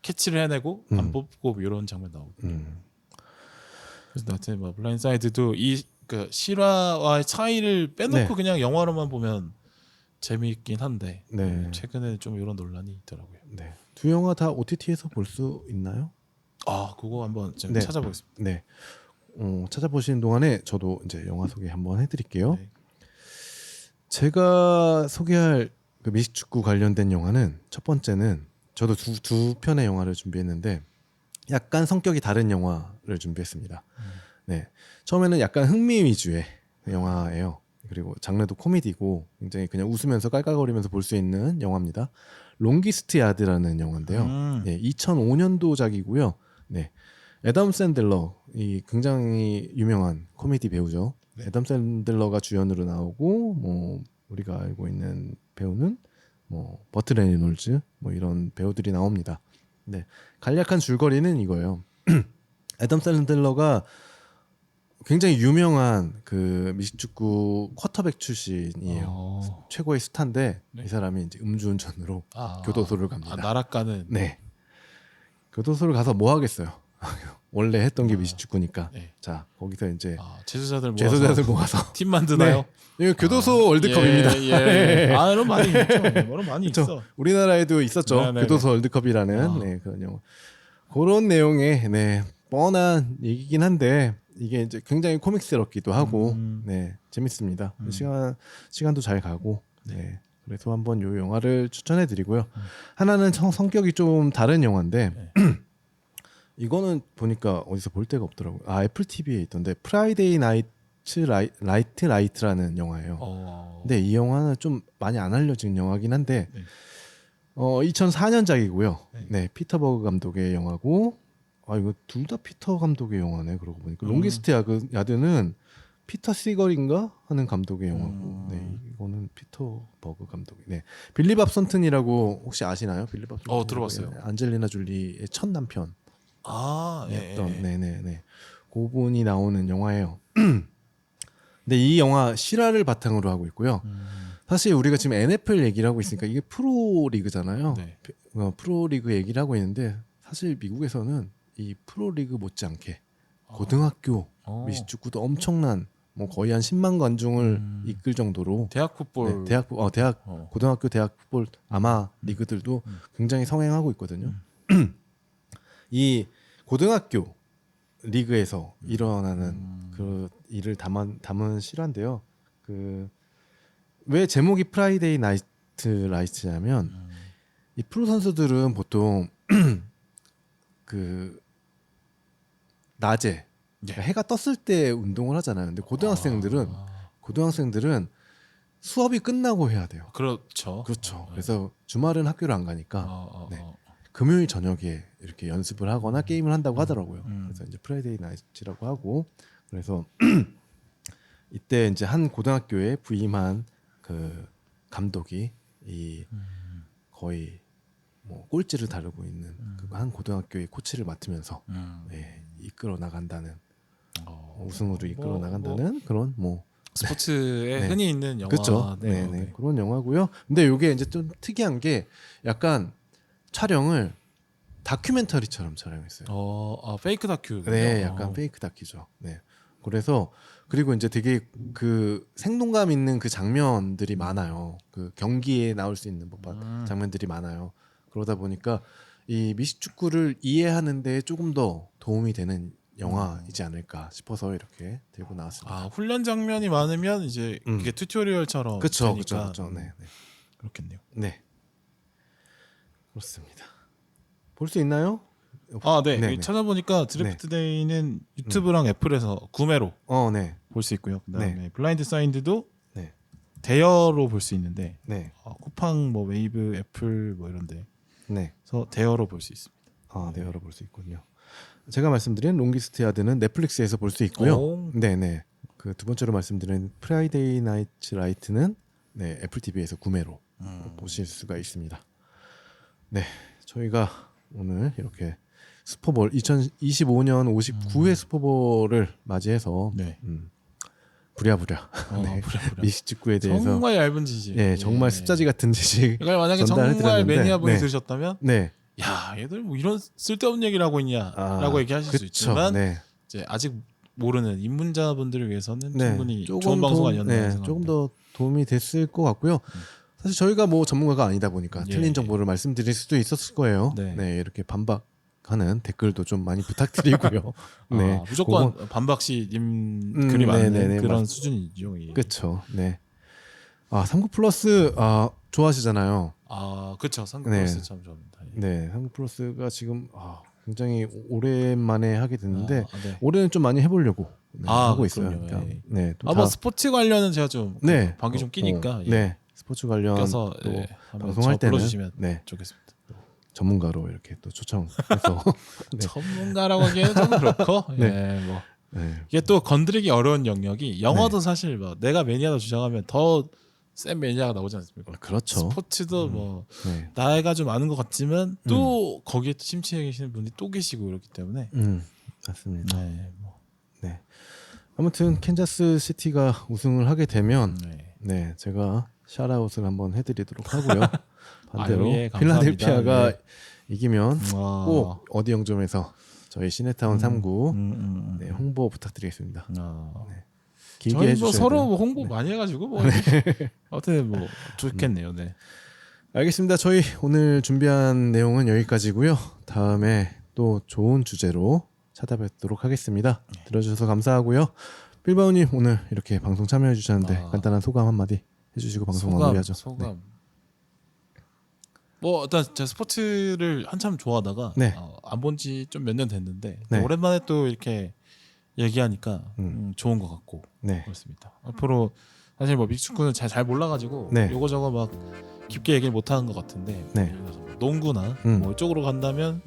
S2: 캐치를 해내고 안
S1: 음.
S2: 뽑고 이런 장면 나오고.
S1: 음,
S2: 그래서 나한테 뭐 블라인드사이드도 이 그 실화와의 차이를 빼놓고
S1: 네.
S2: 그냥 영화로만 보면 재미있긴 한데
S1: 네.
S2: 최근에 좀 이런 논란이 있더라고요.
S1: 네. 두 영화 다 OTT에서 볼 수 있나요?
S2: 그거 한번 좀
S1: 네.
S2: 찾아보겠습니다.
S1: 네. 찾아보시는 동안에 저도 이제 영화 소개 한번 해드릴게요.
S2: 네.
S1: 제가 소개할 그 미식축구 관련된 영화는 첫 번째는 저도 두 편의 영화를 준비했는데 약간 성격이 다른 영화를 준비했습니다. 네. 처음에는 약간 흥미 위주의 영화예요. 그리고 장르도 코미디고 굉장히 그냥 웃으면서 깔깔거리면서 볼 수 있는 영화입니다. 롱기스트 야드라는 영화인데요. 네, 2005년도작이고요. 네. 애덤 샌들러, 이 굉장히 유명한 코미디 배우죠.
S2: 네.
S1: 애덤 샌들러가 주연으로 나오고 뭐 우리가 알고 있는 배우는 뭐 버트 레니놀즈 뭐 이런 배우들이 나옵니다. 네. 간략한 줄거리는 이거예요. 애덤 샌들러가 굉장히 유명한 그 미식축구 쿼터백 출신이에요. 최고의 스타인데
S2: 네.
S1: 이 사람이 이제 음주운전으로 교도소를 갑니다.
S2: 나락가는.
S1: 네. 교도소를 가서 뭐 하겠어요? 원래 했던 게 미식축구니까.
S2: 네.
S1: 자, 거기서 이제
S2: 재소자들 모아서 팀 만드나요?
S1: 네. 이거 교도소 월드컵입니다.
S2: 예. 이런 많이 있죠. 이런 많이 있어.
S1: 우리나라에도 있었죠.
S2: 네네네.
S1: 교도소 월드컵이라는 네, 그런 영화. 그런 내용의 뻔한 얘기긴 한데 이게 이제 굉장히 코믹스럽기도 하고 네, 재밌습니다. 시간도 잘 가고 네. 그래서 한번 요 영화를 추천해 드리고요. 하나는 성격이 좀 다른 영화인데 이거는 보니까 어디서 볼 데가 없더라고요. 애플 TV에 있던데 프라이데이 라이트라는 영화예요. 근데 이 영화는 좀 많이 안 알려진 영화긴 한데 2004년작이고요. 네, 피터 버그 감독의 영화고 이거 둘 다 피터 감독의 영화네. 그러고 보니까 롱기스트 야드는 피터 시걸인가 하는 감독의 영화고, 네, 이거는 피터 버그 감독이. 네, 빌리 밥 손튼이라고 혹시 아시나요? 빌리 밥 손튼.
S2: 들어봤어요.
S1: 안젤리나 졸리의 첫 남편.
S2: 예.
S1: 네네네. 그분이 나오는 영화예요. 근데 이 영화 실화를 바탕으로 하고 있고요. 사실 우리가 지금 NFL 얘기를 하고 있으니까 이게 프로 리그잖아요.
S2: 네.
S1: 프로 리그 얘기를 하고 있는데 사실 미국에서는 이 프로 리그 못지않게 고등학교 미식축구도 엄청난 뭐 거의 한 10만 관중을 이끌 정도로
S2: 대학 풋볼,
S1: 고등학교 대학 풋볼 아마 리그들도 굉장히 성행하고 있거든요. 이 고등학교 리그에서 일어나는 그 일을 담은 실화인데요. 그 왜 제목이 프라이데이 나이트 라이트냐면 이 프로 선수들은 보통 그 낮에 그러니까 해가 떴을 때 운동을 하잖아요. 근데 고등학생들은 수업이 끝나고 해야 돼요.
S2: 그렇죠.
S1: 그래서 주말은 학교를 안 가니까 금요일 저녁에 이렇게 연습을 하거나 게임을 한다고 하더라고요. 그래서 이제 프라이데이 나이트라고 하고 그래서 이때 이제 한 고등학교에 부임한 그 감독이 이 거의 뭐 꼴찌를 다루고 있는 그 한 고등학교의 코치를 맡으면서 이끌어 나간다는 우승으로 이끌어 나간다는 그런 뭐
S2: 스포츠에 흔히 있는 영화.
S1: 그렇죠. 네. 그런 영화고요. 근데 이게 이제 좀 특이한 게 약간 촬영을 다큐멘터리처럼 촬영했어요.
S2: 페이크 다큐.
S1: 네, 약간 페이크 다큐죠. 네. 그래서 그리고 이제 되게 그 생동감 있는 그 장면들이 많아요. 그 경기에 나올 수 있는 장면들이 많아요. 그러다 보니까 이 미식축구를 이해하는 데 조금 더 도움이 되는 영화이지 않을까 싶어서 이렇게 들고 나왔습니다.
S2: 훈련 장면이 많으면 이제 이게 튜토리얼처럼
S1: 그렇죠.
S2: 네. 그렇겠네요.
S1: 네. 그렇습니다. 볼 수 있나요?
S2: 네. 찾아보니까 드래프트 데이는 유튜브랑 애플에서 구매로 볼 수 있고요. 그다음에 블라인드 사인드도 대여로 볼 수 있는데 쿠팡 뭐 웨이브 애플 뭐 이런데 그래서 대여로 볼 수 있습니다.
S1: 대여로 볼 수 있군요. 제가 말씀드린 롱기스트 야드는 넷플릭스에서 볼 수 있고요. 네네. 그 두 번째로 말씀드린 프라이데이 나이트 라이트는 네, 애플 TV에서 구매로 보실 수가 있습니다. 네, 저희가 오늘 이렇게 슈퍼볼 2025년 59회 슈퍼볼을 맞이해서
S2: 네.
S1: 부랴부랴 네.
S2: 부랴부랴.
S1: 미식 직구에 대해서
S2: 정말 얇은 지식.
S1: 네, 정말 습자지 같은 지식.
S2: 이걸 만약에 정말 매니아분이 들으셨다면,
S1: 네,
S2: 야, 얘들 뭐 이런 쓸데없는 얘기를 하고 있냐라고 얘기하실
S1: 그쵸,
S2: 수 있지만,
S1: 네.
S2: 이제 아직 모르는 입문자분들을 위해서는
S1: 네,
S2: 충분히 좋은 방송 아니었나 생각합니다.
S1: 조금 더 도움이 됐을 것 같고요. 사실 저희가 뭐 전문가가 아니다 보니까 틀린 정보를 말씀드릴 수도 있었을 거예요. 네, 이렇게 반박하는 댓글도 좀 많이 부탁드리고요. 네,
S2: 무조건 반박시님 글이 많은 그런 수준이죠.
S1: 그렇죠. 네. 삼국 플러스 좋아하시잖아요.
S2: 그렇죠. 삼국 플러스 참 좋아합니다.
S1: 네, 삼국 플러스가 지금 굉장히 오랜만에 하게 됐는데
S2: 네.
S1: 올해는 좀 많이 해보려고 하고 있어요.
S2: 그러니까,
S1: 네,
S2: 뭐 스포츠 관련은 제가 좀 방귀 좀 끼니까
S1: 네, 스포츠 관련
S2: 껴서
S1: 방송할 때는
S2: 불러주시면 좋겠습니다.
S1: 전문가로 이렇게 또 초청해서
S2: 네. 전문가라고 하기에는 좀 그렇고 이게 또 건드리기 어려운 영역이 영어도 사실 뭐 내가 매니아로 주장하면 더 센 매니아가 나오지 않습니까?
S1: 그렇죠.
S2: 스포츠도 나이가 좀 아는 것 같지만 또 거기에 심취해 계시는 분이 또 계시고 이렇기 때문에
S1: 맞습니다. 네. 아무튼 캔자스 시티가 우승을 하게 되면 제가 샤라웃을 한번 해드리도록 하고요. 반대로 필라델피아가 이기면 꼭 어디 영점에서 저희 시네타운 3구 홍보 부탁드리겠습니다.
S2: 저희 뭐 서로 홍보 많이 해가지고 아무튼 뭐 좋겠네요. 네.
S1: 알겠습니다. 저희 오늘 준비한 내용은 여기까지고요. 다음에 또 좋은 주제로 찾아뵙도록 하겠습니다. 들어주셔서 감사하고요. 빌바오님 오늘 이렇게 방송 참여해 주셨는데 간단한 소감 한마디 해주시고 방송 마무리하죠.
S2: 소감. 뭐 일단 제가 스포츠를 한참 좋아하다가 안 본 지 좀 몇 년 됐는데 오랜만에 또 이렇게 얘기하니까 좋은 것 같고 그렇습니다. 앞으로 사실 뭐 믹스축구는 잘 몰라가지고 요거저거 막 깊게 얘기를 못하는 것 같은데 농구나 뭐 이쪽으로 간다면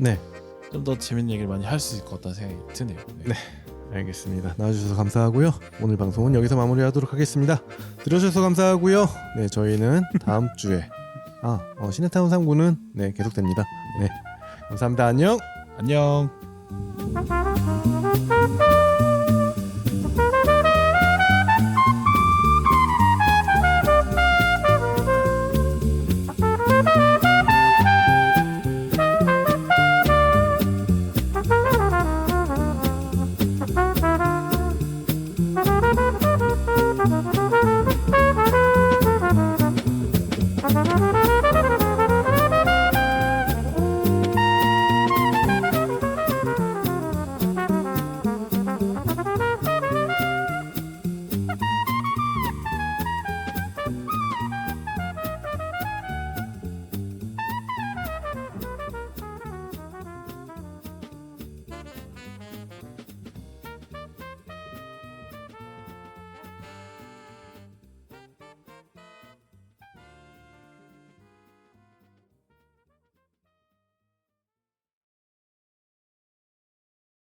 S2: 좀 더 재밌는 얘기를 많이 할 수 있을 것 같다는 생각이 드네요. 네.
S1: 알겠습니다. 나와주셔서 감사하고요. 오늘 방송은 여기서 마무리하도록 하겠습니다. 들어주셔서 감사하고요. 네, 저희는 다음 주에 시네타운 3구는 계속됩니다. 네, 감사합니다. 안녕.
S2: 안녕.